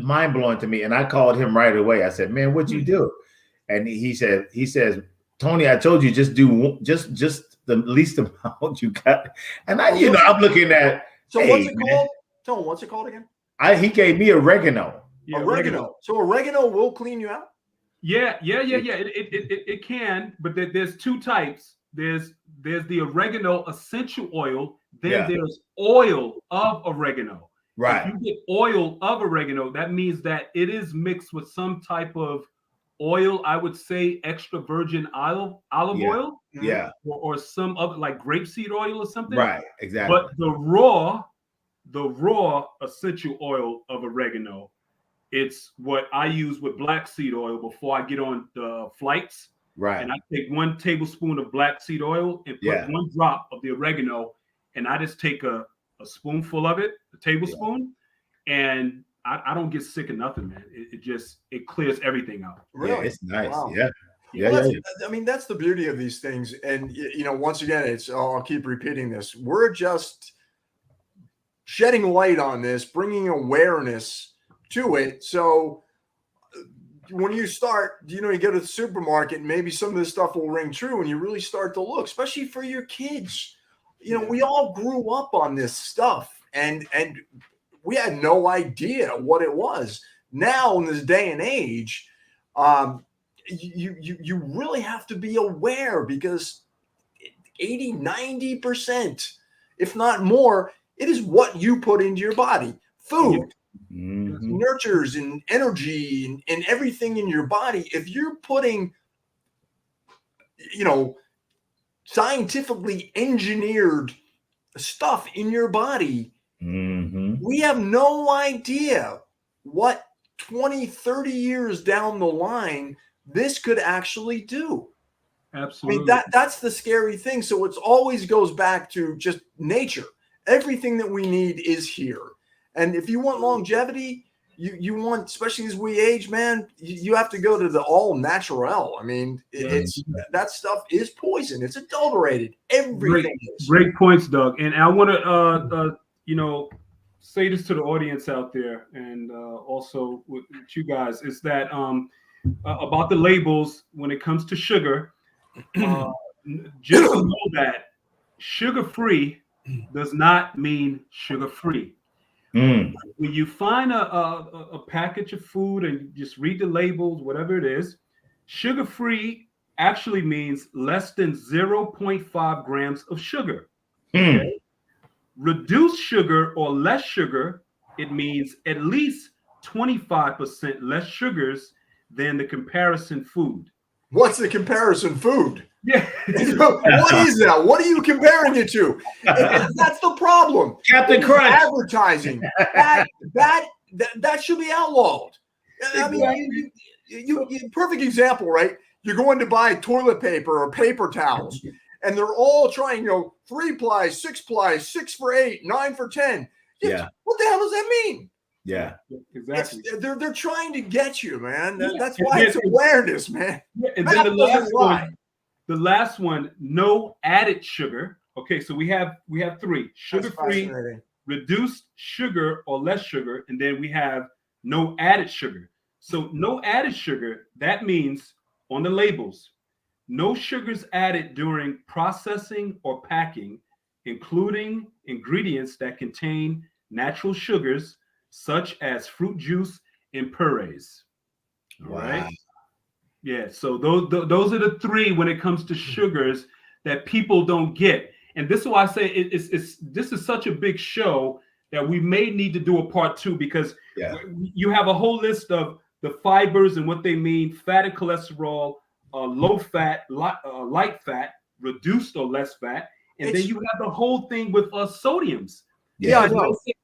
mind blowing to me. And I called him right away. I said, "Man, what'd you do?" And he says, "Tony, I told you just do just the least amount you got." And I'm looking at. So what's it called? Tell him, what's it called again? He gave me oregano. Yeah, oregano. So oregano will clean you out? Yeah. It can, but there's 2 types. There's the oregano essential oil. Then there's oil of oregano. Right. If you get oil of oregano, that means that it is mixed with some type of oil. I would say extra virgin olive oil. Yeah. Or some other, like grapeseed oil or something. Right. Exactly. But the raw essential oil of oregano, it's what I use with black seed oil before I get on the flights. Right. And I take 1 tablespoon of black seed oil and put 1 drop of the oregano, and I just take a spoonful of it, a tablespoon, and I don't get sick of nothing, man. It clears everything out. Really? Yeah, it's nice. Wow. Yeah. I mean, that's the beauty of these things. And, once again, I'll keep repeating this. We're just shedding light on this, bringing awareness to it. So when you start, you go to the supermarket, and maybe some of this stuff will ring true, and you really start to look, especially for your kids. We all grew up on this stuff, and we had no idea what it was. Now, in this day and age, you really have to be aware, because 80-90%, if not more, it is what you put into your body. Food nurtures and energy and everything in your body. If you're putting, scientifically engineered stuff in your body, we have no idea what 20, 30 years down the line this could actually do. Absolutely. I mean, that's the scary thing. So it always goes back to just nature. Everything that we need is here. And if you want longevity, you want, especially as we age, man, you have to go to the all natural. I mean, that stuff is poison. It's adulterated. Everything is. Great points, Doug. And I want to, say this to the audience out there, and also with you guys, is that about the labels when it comes to sugar. Just know that sugar-free does not mean sugar-free. When you find a package of food and you just read the labels, whatever it is, sugar-free actually means less than 0.5 grams of sugar. Okay? Reduced sugar or less sugar, it means at least 25% less sugars than the comparison food. What's the comparison food? Yeah. What is that? What are you comparing it to? That's the problem. Captain Crunch. Advertising. That should be outlawed. I mean, you perfect example, right? You're going to buy toilet paper or paper towels, and they're all trying, 3-ply, 6-ply, 6 for 8, 9 for 10. Yeah. What the hell does that mean? Yeah. Exactly. They're trying to get you, man. Yeah. That's why it's awareness, man. Yeah, and then the last one, no added sugar. Okay, so we have 3: sugar-free, reduced sugar or less sugar, and then we have no added sugar. So no added sugar, that means on the labels, no sugars added during processing or packing, including ingredients that contain natural sugars such as fruit juice and purees. All right. Yeah, so those are the 3 when it comes to sugars that people don't get. And this is why I say this is such a big show that we may need to do a part 2, because you have a whole list of the fibers and what they mean: fat and cholesterol, low fat, light fat, reduced or less fat, and then you have the whole thing with sodiums. Yeah,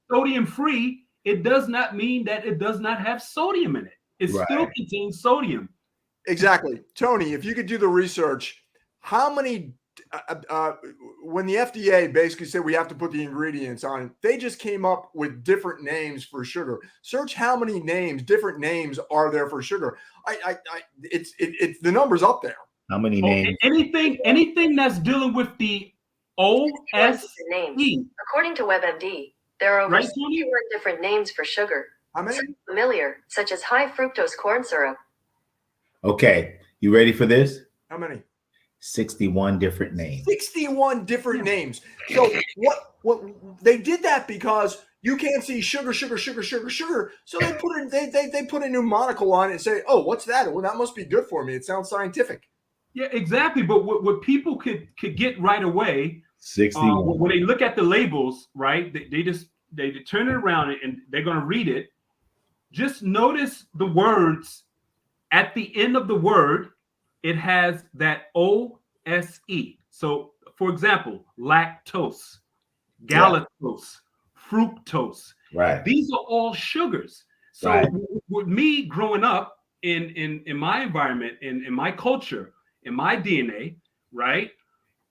sodium free. It does not mean that it does not have sodium in it. It still contains sodium. Exactly. Tony, if you could do the research, how many, when the FDA basically said we have to put the ingredients on it, they just came up with different names for sugar. Search how many different names are there for sugar. It's the number's up there. How many names? Anything that's dealing with the OSE. According to WebMD, there are over 61 different names for sugar. How many? Some familiar, such as high fructose corn syrup. Okay, you ready for this? How many? 61 different names. 61 different names. So what they did that because you can't see sugar. So they put a new monocle on it and say, "Oh, what's that? Well, that must be good for me. It sounds scientific." Yeah, exactly. But what people could get right away, 61. when they look at the labels, right? They turn it around and they're going to read it. Just notice the words at the end of the word. It has that OSE. So, for example, lactose, galactose, fructose. Right. These are all sugars. So, with me growing up in my environment, in my culture, in my DNA, right,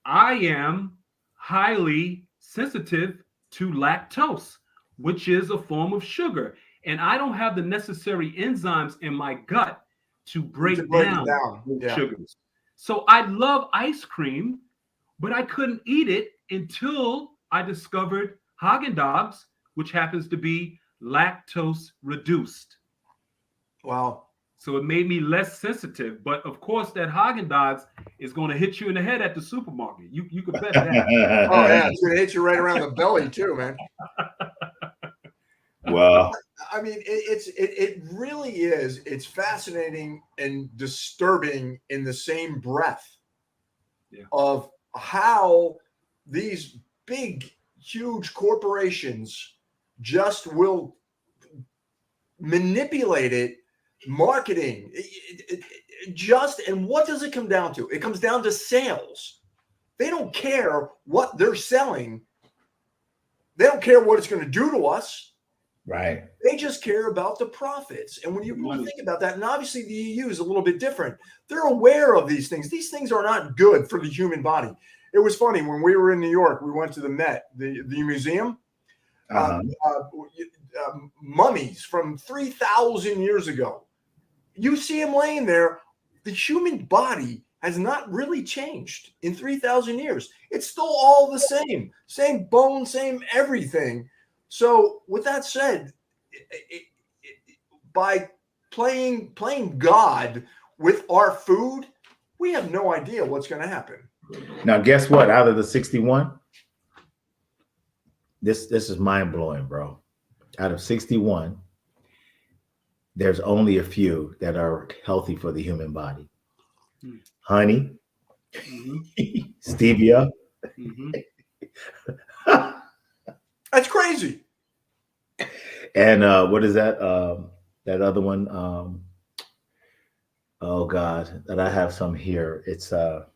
I am highly sensitive to lactose, which is a form of sugar. And I don't have the necessary enzymes in my gut to break down sugars. So I love ice cream, but I couldn't eat it until I discovered Haagen-Dazs, which happens to be lactose reduced. Wow. So it made me less sensitive. But of course, that Haagen-Dazs is going to hit you in the head at the supermarket. You could bet that. Oh, yeah. It's going to hit you right around the belly, too, man. Well, I mean, it really is. It's fascinating and disturbing in the same breath of how these big, huge corporations just will manipulate it, marketing, and what does it come down to? It comes down to sales. They don't care what they're selling. They don't care what it's going to do to us. right. They just care about the profits. And when you really think about that, and obviously the EU is a little bit different, they're aware of these things. These things are not good for the human body. It was funny when we were in New York, we went to the Met, the museum, mummies from 3,000 years ago. You see them laying there. The human body has not really changed in 3,000 years. It's still all the same bone, same everything. So with that said, by playing God with our food, we have no idea what's going to happen. Now, guess what? Out of the 61, this is mind blowing, bro. Out of 61, there's only a few that are healthy for the human body. Honey, stevia, That's crazy. And what is that? That other one? Oh God, that I have some here. It's trying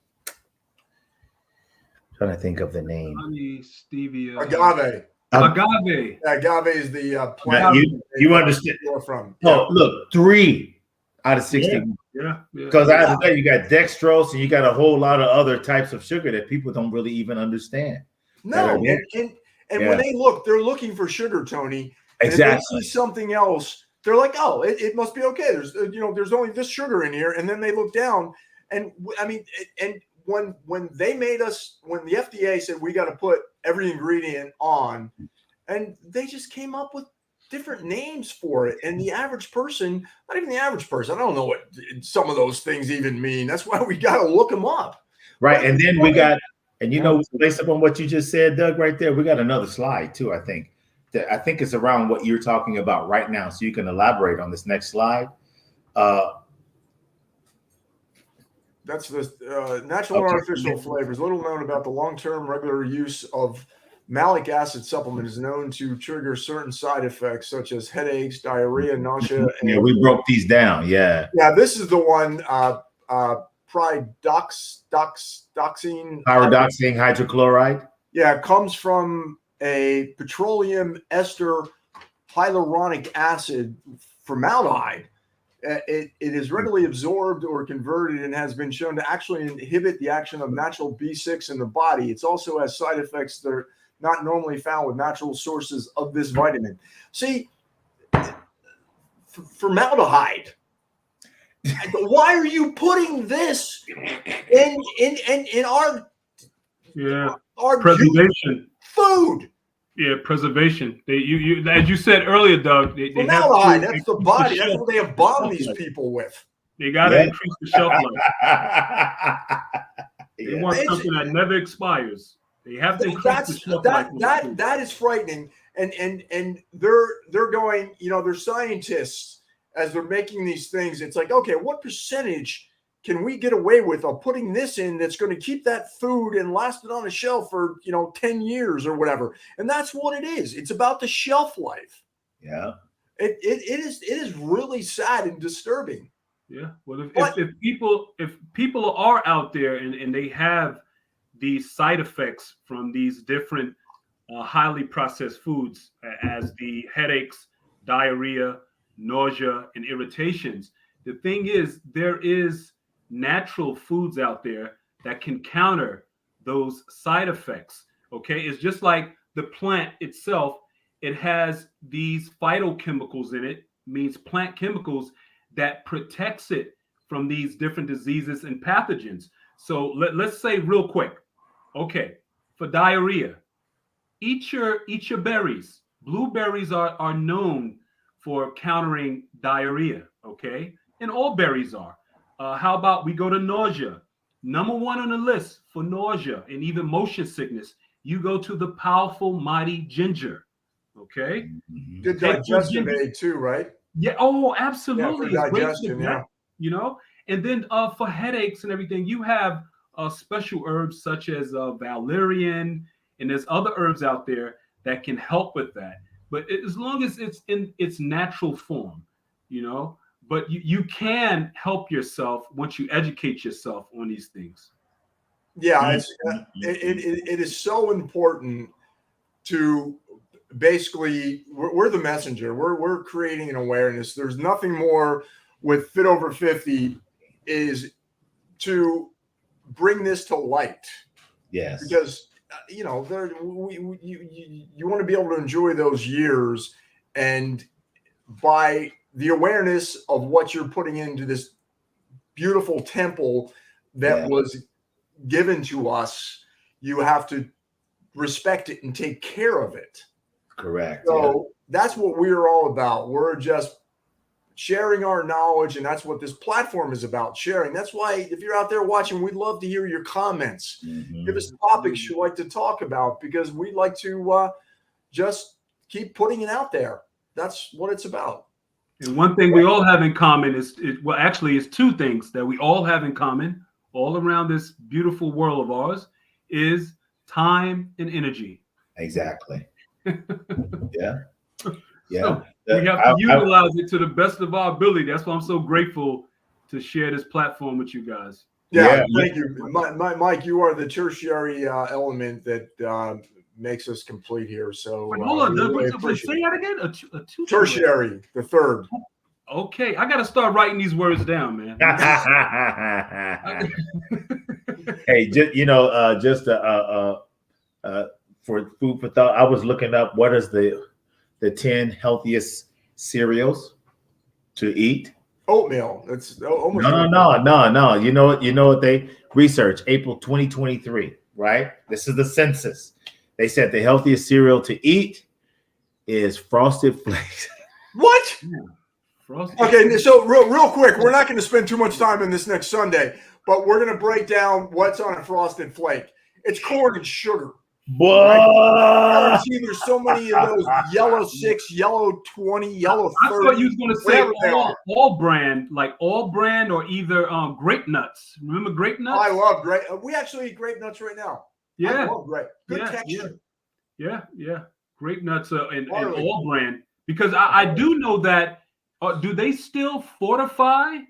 to think of the name. Honey, stevia. Agave. Agave. Agave is the plant you understand from. Oh, look, 3 out of 60. Yeah. Because after that, you got dextrose and you got a whole lot of other types of sugar that people don't really even understand. No, and when they look, they're looking for sugar, Tony. And exactly. If they see something else, they're like, "Oh, it must be okay." There's only this sugar in here, and then they look down, and I mean, and when they made us, when the FDA said we got to put every ingredient on, and they just came up with different names for it, and the average person, not even the average person, I don't know what some of those things even mean. That's why we got to look them up. Right, and then we got, and based upon what you just said, Doug, right there, we got another slide too. I think it's around what you're talking about right now, so you can elaborate on this next slide. That's the natural and artificial flavors. Little known about the long-term regular use of malic acid supplement is known to trigger certain side effects such as headaches, diarrhea, nausea. Yeah, we broke these down. Yeah. Yeah, this is the one. Pyridoxine hydrochloride. Yeah, it comes from a petroleum ester hyaluronic acid, formaldehyde. It is readily absorbed or converted and has been shown to actually inhibit the action of natural B6 in the body. It also has side effects that are not normally found with natural sources of this vitamin. See, formaldehyde. Why are you putting this in our preservation food? Yeah, preservation. You as you said earlier, Doug. Formaldehyde. That's the body. That's what they have bombed these people with. They got to increase the shelf life. They want something that never expires. They have to increase the shelf life. That is frightening. And they're going. They're scientists as they're making these things. It's like, okay, what percentage can we get away with of putting this in that's going to keep that food and last it on a shelf for 10 years or whatever? And that's what it is. It's about the shelf life. Yeah. It is really sad and disturbing. Yeah. Well, if people are out there and they have these side effects from these different highly processed foods, as the headaches, diarrhea, nausea, and irritations, the thing is, there is natural foods out there that can counter those side effects. Okay, it's just like the plant itself. It has these phytochemicals in it, means plant chemicals that protects it from these different diseases and pathogens. So let's say real quick, okay, for diarrhea, eat your berries. Blueberries are known for countering diarrhea. Okay, and all berries are. How about we go to nausea? Number 1 on the list for nausea and even motion sickness, you go to the powerful, mighty ginger. Okay. Good digestive aid too, right? Yeah. Oh, absolutely. Yeah, for digestion, yeah. And then for headaches and everything, you have special herbs such as valerian, and there's other herbs out there that can help with that. But as long as it's in its natural form, but you can help yourself once you educate yourself on these things. Yeah, it is so important to basically, we're the messenger. We're creating an awareness. There's nothing more with Fit Over 50 is to bring this to light. Yes. Because, you want to be able to enjoy those years, and by the awareness of what you're putting into this beautiful temple that was given to us, you have to respect it and take care of it. Correct. So that's what we're all about. We're just sharing our knowledge, and that's what this platform is about, sharing. That's why if you're out there watching, we'd love to hear your comments. Give us topics you'd like to talk about, because we'd like to just keep putting it out there. That's what it's about. And one thing we all have in common is it's 2 things that we all have in common all around this beautiful world of ours is time and energy. Exactly. Yeah. Yeah. So we have to utilize it to the best of our ability. That's why I'm so grateful to share this platform with you guys. Yeah, thank you. Mike, you are the tertiary element that makes us complete here. So wait, hold on, say that again. A tertiary, the third. Okay, I got to start writing these words down, man. Hey, just for food for thought, I was looking up what is the 10 healthiest cereals to eat. Oatmeal. That's almost no. You know what they research April 2023, right? This is the census. They said the healthiest cereal to eat is Frosted Flakes. What? Yeah. Okay, so real quick, we're not going to spend too much time on this next Sunday, but we're going to break down what's on a Frosted Flake. It's corn and sugar. What? There's so many of those yellow 6, yellow 20, yellow 30. I thought you was going to say all brand, like all brand or either grape nuts. Remember grape nuts? I love grape. We actually eat grape nuts right now. Yeah. I love grape. Good texture. Yeah. Grape nuts and all brand. Because I do know that, do they still fortify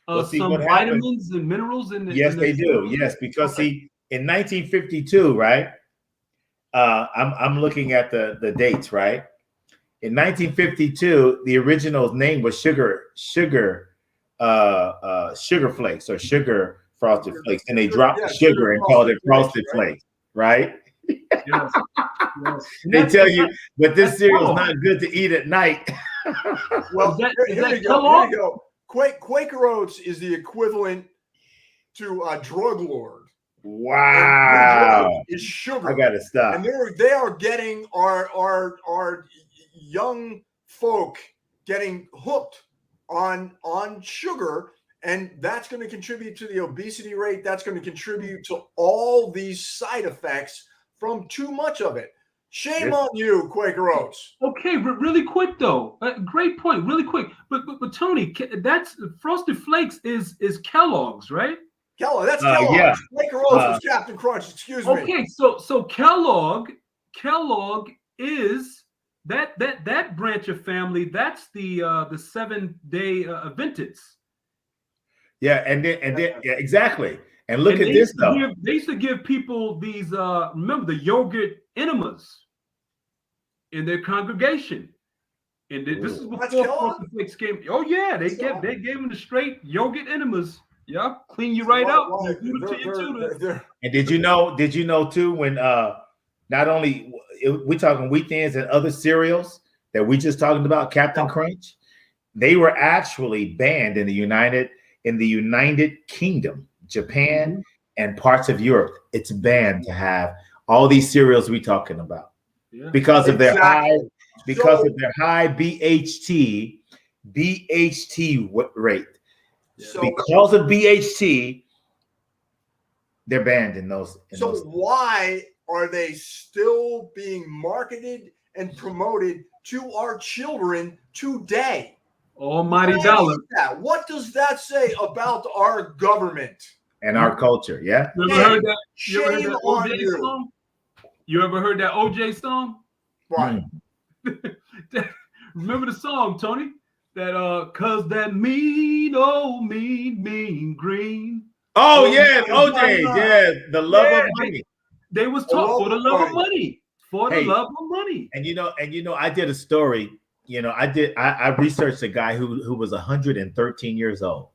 some vitamins and minerals in the Yes, they do. Yes, because see, in 1952, right? I'm looking at the dates, right? In 1952, the original name was sugar flakes or sugar frosted flakes, and they dropped the sugar and called it frosted flakes, right? Yes. They tell you, but this cereal is not good to eat at night. Well, here you go. Quaker Oats is the equivalent to a drug lord. Wow, it's sugar. I gotta stop. And they are getting our young folk getting hooked on sugar, and that's going to contribute to the obesity rate. That's going to contribute to all these side effects from too much of it. Shame on you, Quaker Oats. Okay, but really quick though, great point. Really quick, but Tony, that's Frosted Flakes is Kellogg's, right? Kellogg, that's Kellogg's. Yeah. Quaker Oats is Captain Crunch. Excuse me. Okay, so Kellogg is that branch of family. That's the 7-day Adventists. Yeah, and then yeah, exactly. And look at this though. They used to give people these. Remember the yogurt enemas in their congregation, and this is before Frosted Flakes came. Oh yeah, they gave them the straight yogurt enemas. Yeah, clean you right out. And did you know too when not only we talking Wheat Thins and other cereals that we just talking about, Captain Crunch, they were actually banned in the United Kingdom, Japan, and parts of Europe. It's banned to have all these cereals we talking about because of their high BHT rate. So, because of BHT, they're banned in those. Why are they still being marketed and promoted to our children today? Almighty dollar. What does that say about our government and our culture? Yeah. You ever heard that? OJ song? You ever heard that OJ song? Right. Remember the song, Tony? That cause that mean green. Oh yeah, OJ, the love of money. They was taught for the love of money. For the love of money. And I did a story. I researched a guy who was 113 years old.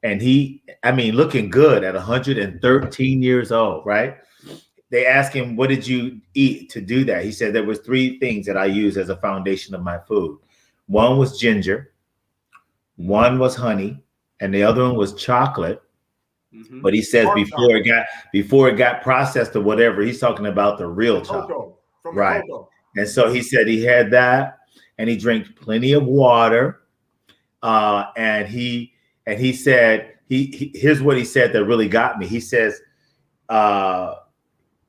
And looking good at 113 years old, right? They asked him, what did you eat to do that? He said there was 3 things that I use as a foundation of my food. One was ginger, one was honey, and the other one was chocolate. Mm-hmm. But he says before it got processed or whatever, he's talking about the real chocolate, right? And so he said he had that, and he drank plenty of water. And he said here's what he said that really got me. He says, I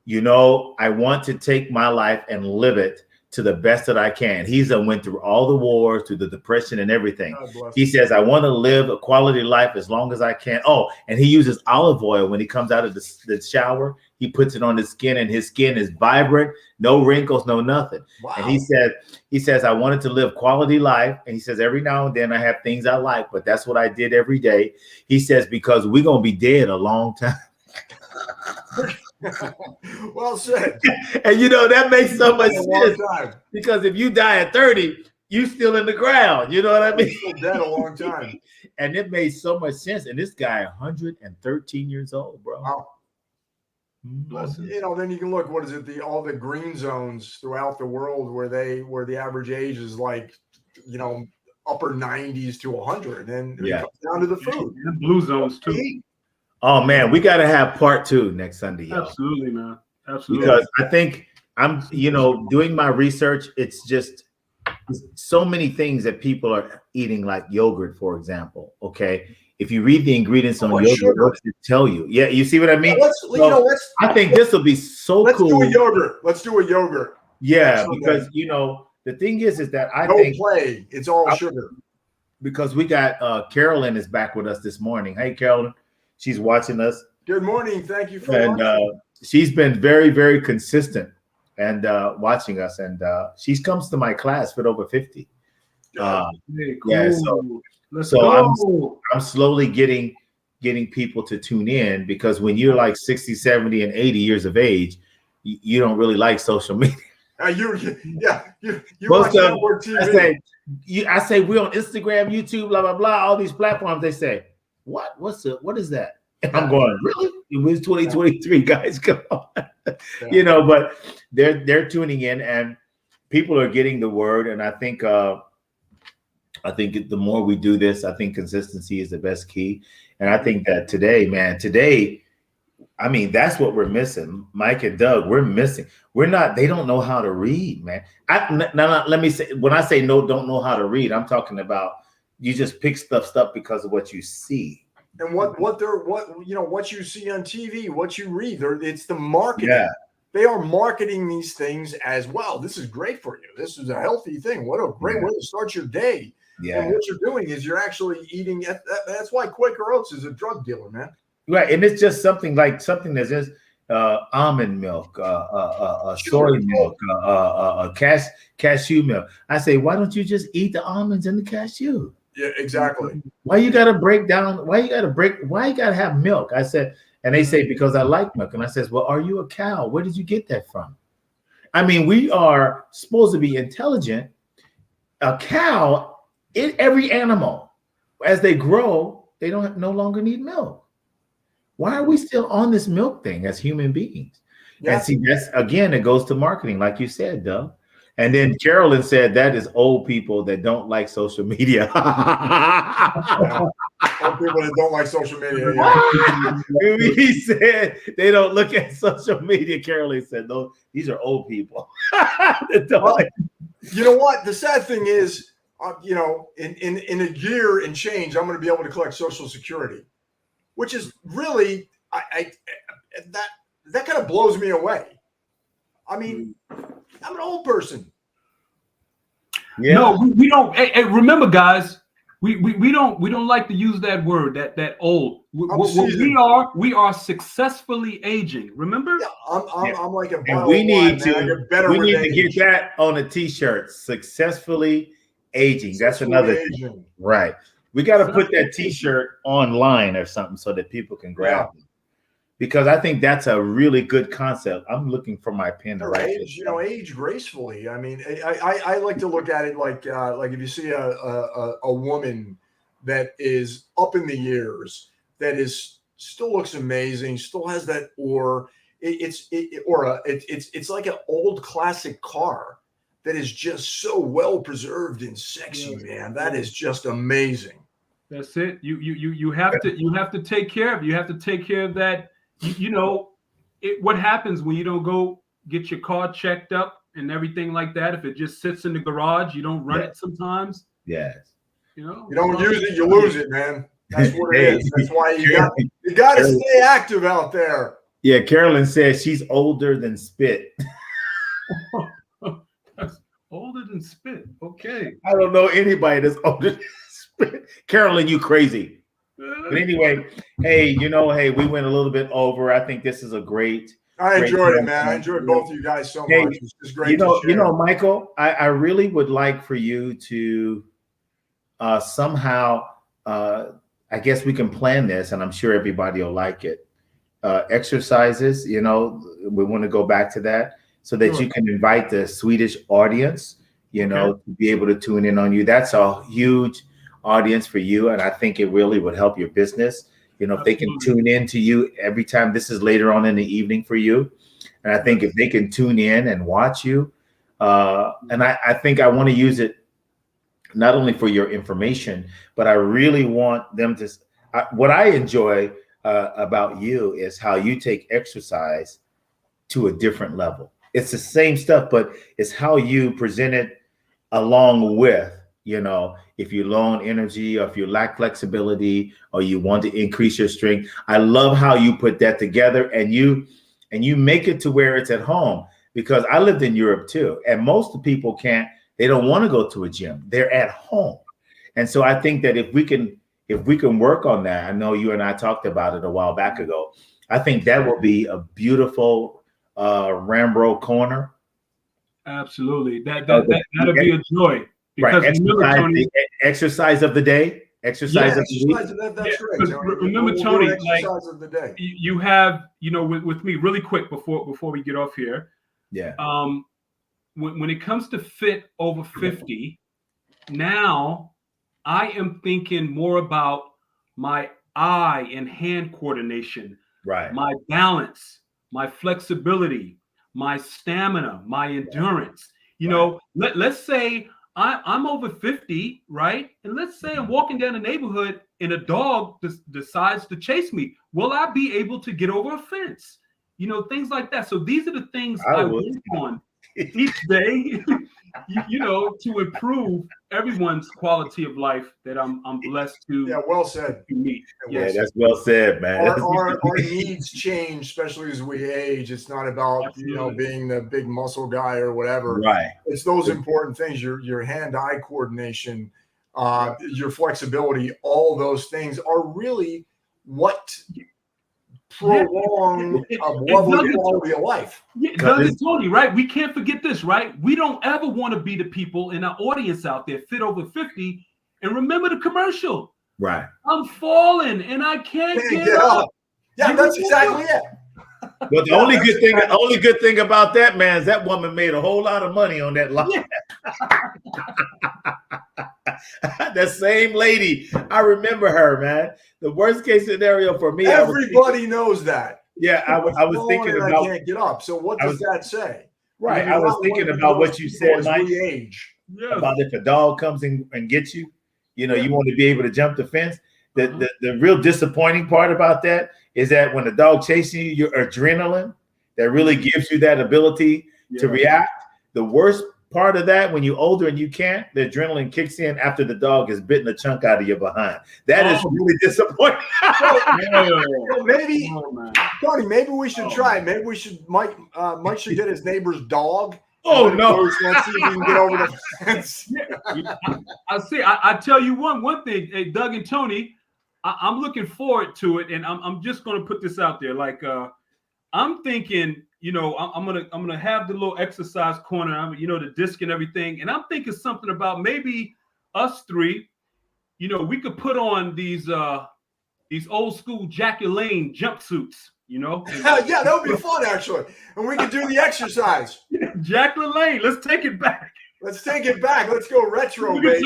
want to take my life and live it to the best that I can. He's went through all the wars, through the depression and everything. He says, I want to live a quality life as long as I can. Oh, and he uses olive oil when he comes out of the shower. He puts it on his skin, and his skin is vibrant, no wrinkles, no nothing. Wow. And he says, I wanted to live quality life. And he says, every now and then I have things I like, but that's what I did every day. He says, because we're going to be dead a long time. Well said. And that makes so much sense, because if you die at 30, you still in the ground. You know what I mean? Still dead a long time. And it made so much sense. And this guy, 113 years old, bro. Wow. Then you can look. What is it? All the green zones throughout the world where the average age is like, upper 90s to 100, and it comes down to the food. And blue zones too. Oh man, we got to have part 2 next Sunday. Y'all. Absolutely, man. Absolutely. Because I think I'm, doing my research. It's just so many things that people are eating, like yogurt, for example. Okay, if you read the ingredients on yogurt, what does it tell you? Yeah, you see what I mean? I think this will be so cool. Let's do a yogurt. Yeah, because the thing is that I think it's all sugar. Because we got Carolyn is back with us this morning. Hey, Carolyn. She's watching us. Good morning. Thank you for watching. And she's been very, very consistent and watching us. And she comes to my class with over 50. Cool. Yeah. So I'm slowly getting people to tune in, because when you're like 60, 70, and 80 years of age, you don't really like social media. You watch network TV. I say we're on Instagram, YouTube, blah blah blah, all these platforms. They say, what is that? And I'm going, really? It was 2023, guys. Come on. But they're tuning in, and people are getting the word. And I think the more we do this, I think consistency is the best key. And I think that today, I mean, that's what we're missing. Mike and Doug, we're missing. They don't know how to read, man. Let me say, when I say don't know how to read, I'm talking about you just pick stuff up because of what you see. And what you see on TV, what you read, it's the marketing. Yeah. They are marketing these things as well. This is great for you. This is a healthy thing. What a great way to start your day. Yeah. And what you're doing is you're actually eating. That's why Quaker Oats is a drug dealer, man. Right, and it's just something that's just almond milk, soy milk, cashew milk. I say, why don't you just eat the almonds and the cashew? Yeah, exactly. Why you got to have milk? I said, and they say, because I like milk. And I says, well, are you a cow? Where did you get that from? I mean, we are supposed to be intelligent. A cow, every animal, as they grow, they no longer need milk. Why are we still on this milk thing as human beings? Yeah. And see, it goes to marketing, like you said, Doug. And then Carolyn said that is old people that don't like social media. Old people that don't like social media. Yeah. He said they don't look at social media. Carolyn said, "No, these are old people." You know what? The sad thing is, in a year and change, I'm going to be able to collect Social Security, which is really that kind of blows me away. I mean, I'm an old person. Yeah. No, we don't. Hey, remember, guys, we don't like to use that word, that old. What we are successfully aging. Remember? Yeah, I'm like a. And we need to get that on a T-shirt. Successfully aging. That's another thing. Right. We got to put that T-shirt online or something so that people can grab it. Because I think that's a really good concept. I'm looking for my pen to write age, age gracefully. I mean, I like to look at it like if you see a woman that is up in the years, that still looks amazing, still has that it's like an old classic car that is just so well preserved and sexy, man. That is just amazing. That's it. You have to take care of. You have to take care of that. What happens when you don't go get your car checked up and everything like that? If it just sits in the garage, you don't run it sometimes. Yes. You don't use it, you lose it, man. That's what it is. That's why you got to stay active out there. Yeah, Carolyn says she's older than spit. Older than spit. Okay. I don't know anybody that's older than spit. Carolyn, you crazy. But anyway, hey, hey, we went a little bit over. I think this is a great. I enjoyed it, man. I enjoyed both of you guys so much. It's just great to share. Michael, I really would like for you to somehow, I guess we can plan this, and I'm sure everybody will like it. Exercises, we want to go back to that so that you can invite the Swedish audience, to be able to tune in on you. That's a huge audience for you, and I think it really would help your business. If they can tune in to you every time. This is later on in the evening for you, and I think if they can tune in and watch you, and I think I want to use it not only for your information, but I really want them to. What I enjoy about you is how you take exercise to a different level. It's the same stuff, but it's how you present it along with. If you low on energy, or if you lack flexibility, or you want to increase your strength. I love how you put that together, and you make it to where it's at home, because I lived in Europe too. And most of the people they don't want to go to a gym. They're at home. And so I think that if we can work on that, I know you and I talked about it a while back ago. I think that will be a beautiful Rambo corner. Absolutely. That'll be a joy. Because exercise of the day. Exercise of the week. That's right. Remember, Tony, exercise of the day. You have, with me really quick before we get off here. Yeah. When it comes to fit over 50, now I am thinking more about my eye and hand coordination, right? My balance, my flexibility, my stamina, my endurance. Let's say I'm over 50, right? And let's say I'm walking down the neighborhood and a dog decides to chase me. Will I be able to get over a fence? Things like that. So these are the things I work on each day, to improve everyone's quality of life that I'm blessed to. Yeah, well said. To meet. Yeah, that's well said, man. Our needs change, especially as we age. It's not about being the big muscle guy or whatever. Right. It's those important things. Your hand-eye coordination, your flexibility. All those things are really what prolong a lovely quality of life. Doug and Tony, right? We can't forget this, right? We don't ever want to be the people in our audience out there fit over 50 and remember the commercial. Right. I'm falling and I can't get up. Yeah, that's exactly it. But the only good thing about that, man, is that woman made a whole lot of money on that line. That same lady, I remember her, man. The worst case scenario for me. Everybody knows that. Yeah, I was thinking about. I can't get up. So what does that say? Right, I was thinking about what you said, Mike. Age. Yeah. About if a dog comes in and gets you, you want to be able to jump the fence. The real disappointing part about that is that when the dog chases you, your adrenaline that really gives you that ability to react. The worst part of that, when you're older and you can't, the adrenaline kicks in after the dog has bitten a chunk out of your behind. That is really disappointing. Maybe, Tony, maybe we should try. Maybe we should. Mike should get his neighbor's dog. Oh no! Let's see if we can get over the fence. I see. I tell you one thing, hey, Doug and Tony. I'm looking forward to it, and I'm just going to put this out there. Like I'm thinking, I'm gonna have the little exercise corner, the disc and everything, and I'm thinking something about maybe us three, we could put on these old school Jack LaLanne jumpsuits, Yeah, that would be fun actually, and we could do the exercise. Jack LaLanne, let's take it back. Let's take it back. Let's go retro, baby.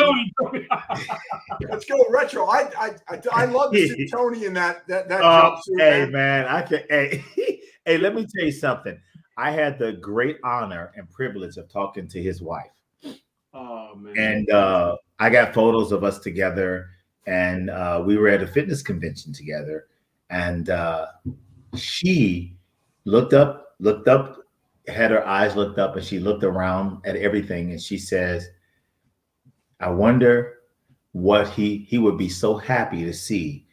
Let's go retro. I love to see Tony in that jumpsuit. Hey, man, I can. Hey, let me tell you something. I had the great honor and privilege of talking to his wife. Oh man! And I got photos of us together, and we were at a fitness convention together. And she looked up. Had her eyes looked up, and she looked around at everything, and she says, I wonder what he would be so happy to see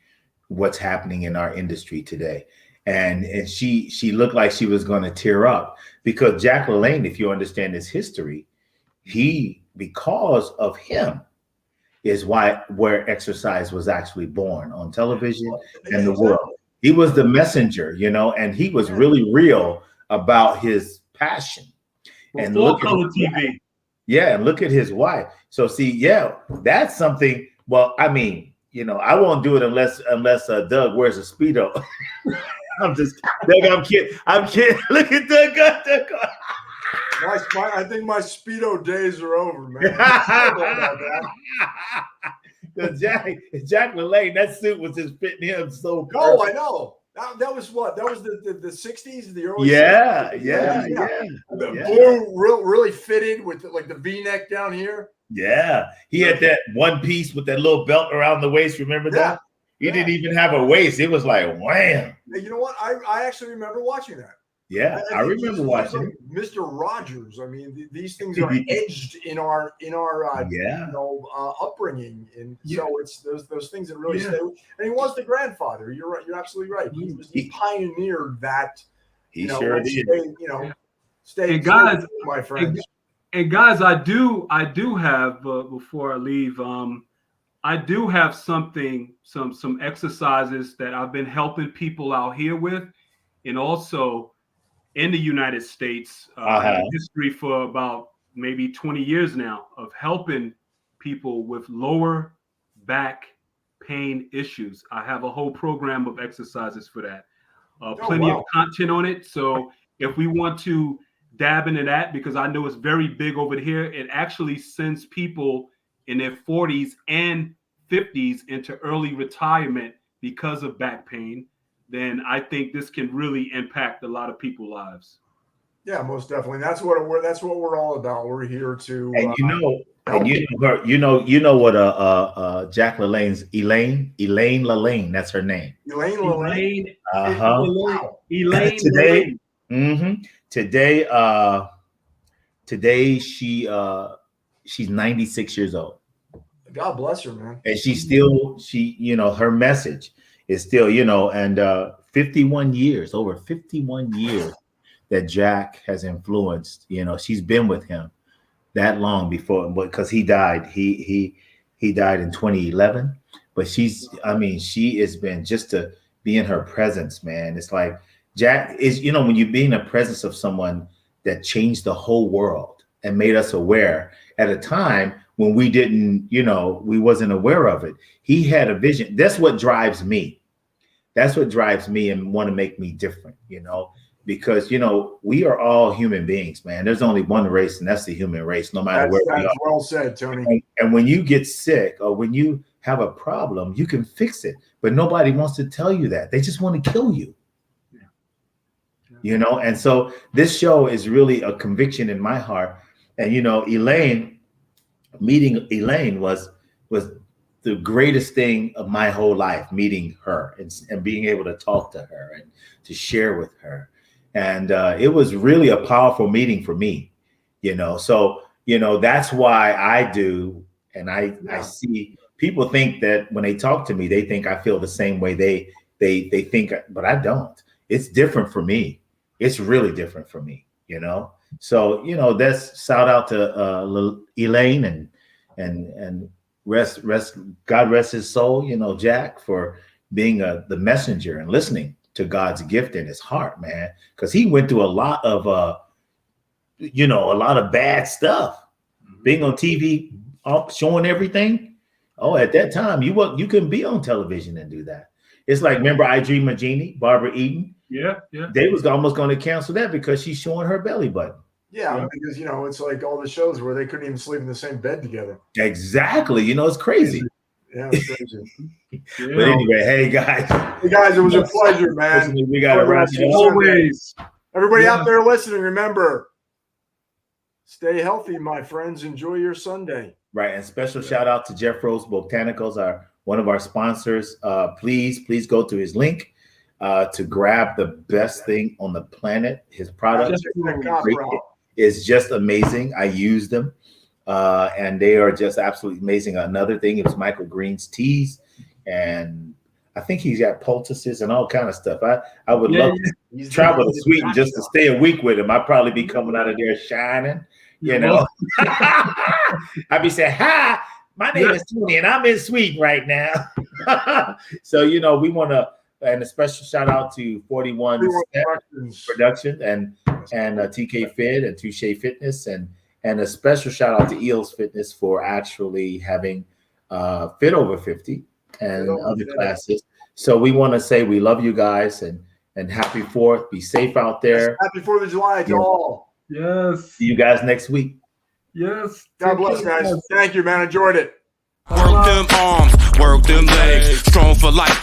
what's happening in our industry today. And she looked like she was going to tear up, because Jack LaLanne, if you understand his history, because of him is where exercise was actually born on television and the world. He was the messenger, you know, and he was really real about his passion. And look at TV. Yeah, and look at his wife. So see, yeah, that's something. Well, I mean, you know, I won't do it unless Doug wears a Speedo. I'm kidding. I'm kidding. Look at Doug. I think my Speedo days are over, man. Jack LaLanne, that suit was just fitting him so perfect. Oh, I know. That was what? That was the 60s, the early 60s? Yeah. The blue really fitted with like the V-neck down here. Yeah. He had that one piece with that little belt around the waist. Remember that? He didn't even have a waist. It was like, wham. You know what? I actually remember watching that. Yeah, I remember watching like Mr. Rogers. I mean, these things are edged in our upbringing, and so it's those things that really stay. And he was the grandfather. You're right. You're absolutely right. He pioneered that. He sure did. Stay, and guys, my friends. And guys, I do have before I leave. I do have some exercises that I've been helping people out here with, and also in the United States, I have history for about maybe 20 years now of helping people with lower back pain issues. I have a whole program of exercises for that. Plenty of content on it. So if we want to dab into that, because I know it's very big over here, it actually sends people in their 40s and 50s into early retirement because of back pain, then I think this can really impact a lot of people's lives. Yeah, most definitely. That's what we're all about. We're here to and you know what Jack LaLanne's Elaine LaLanne, that's her name. Elaine LaLanne. Elaine today. LaLanne. Today she's 96 years old. God bless her, man. And her message is still, and 51 years, over 51 years that Jack has influenced, she's been with him that long before, because he died. He died in 2011, but she has been, just to be in her presence, man. It's like Jack is, when you be in the presence of someone that changed the whole world and made us aware at a time when we didn't, we wasn't aware of it. He had a vision. That's what drives me. That's what drives me and want to make me different, because, we are all human beings, man. There's only one race, and that's the human race, no matter where we are. Well said, Tony. And when you get sick or when you have a problem, you can fix it. But nobody wants to tell you that. They just want to kill you. And so this show is really a conviction in my heart. And, meeting Elaine was the greatest thing of my whole life, meeting her and being able to talk to her and to share with her. And it was really a powerful meeting for me, So, that's why I do. And I see people think that when they talk to me, they think I feel the same way they think, but I don't. It's different for me. It's really different for me, So, that's shout out to Elaine and rest, God rest his soul, Jack, for being the messenger and listening to God's gift in his heart, man. Because he went through a lot of bad stuff. Being on TV, showing everything. Oh, at that time, you couldn't be on television and do that. It's like, remember I Dream of Jeannie, Barbara Eden? Yeah. They was almost going to cancel that because she's showing her belly button. Yeah, because it's like all the shows where they couldn't even sleep in the same bed together. Exactly. It's crazy. Yeah, it's crazy. But anyway, hey guys, it was a pleasure, man. We got to wrap it up. Always. Everybody out there listening, remember, stay healthy, my friends. Enjoy your Sunday. Right, and special shout out to Jeff Rose Botanicals, one of our sponsors. Please go to his link to grab the best thing on the planet. His product is just amazing. I use them, and they are just absolutely amazing. Another thing is Michael Green's teas, and I think he's got poultices and all kind of stuff. I would love to travel to Sweden just to stay a week with him. I'd probably be coming out of there shining, you know. I be saying, hi, my name is Tony and I'm in Sweden right now. So, you know, we want to, and a special shout out to 41 Production and TK Fit and Touche Fitness and a special shout out to Eels Fitness for actually having Fit Over 50 and other classes. So we want to say we love you guys and happy 4th. Be safe out there. Happy 4th of July to all. Yes. See you guys next week. Yes. God bless, guys. Thank you, man. Enjoyed it. Work them arms, work them legs, strong for life.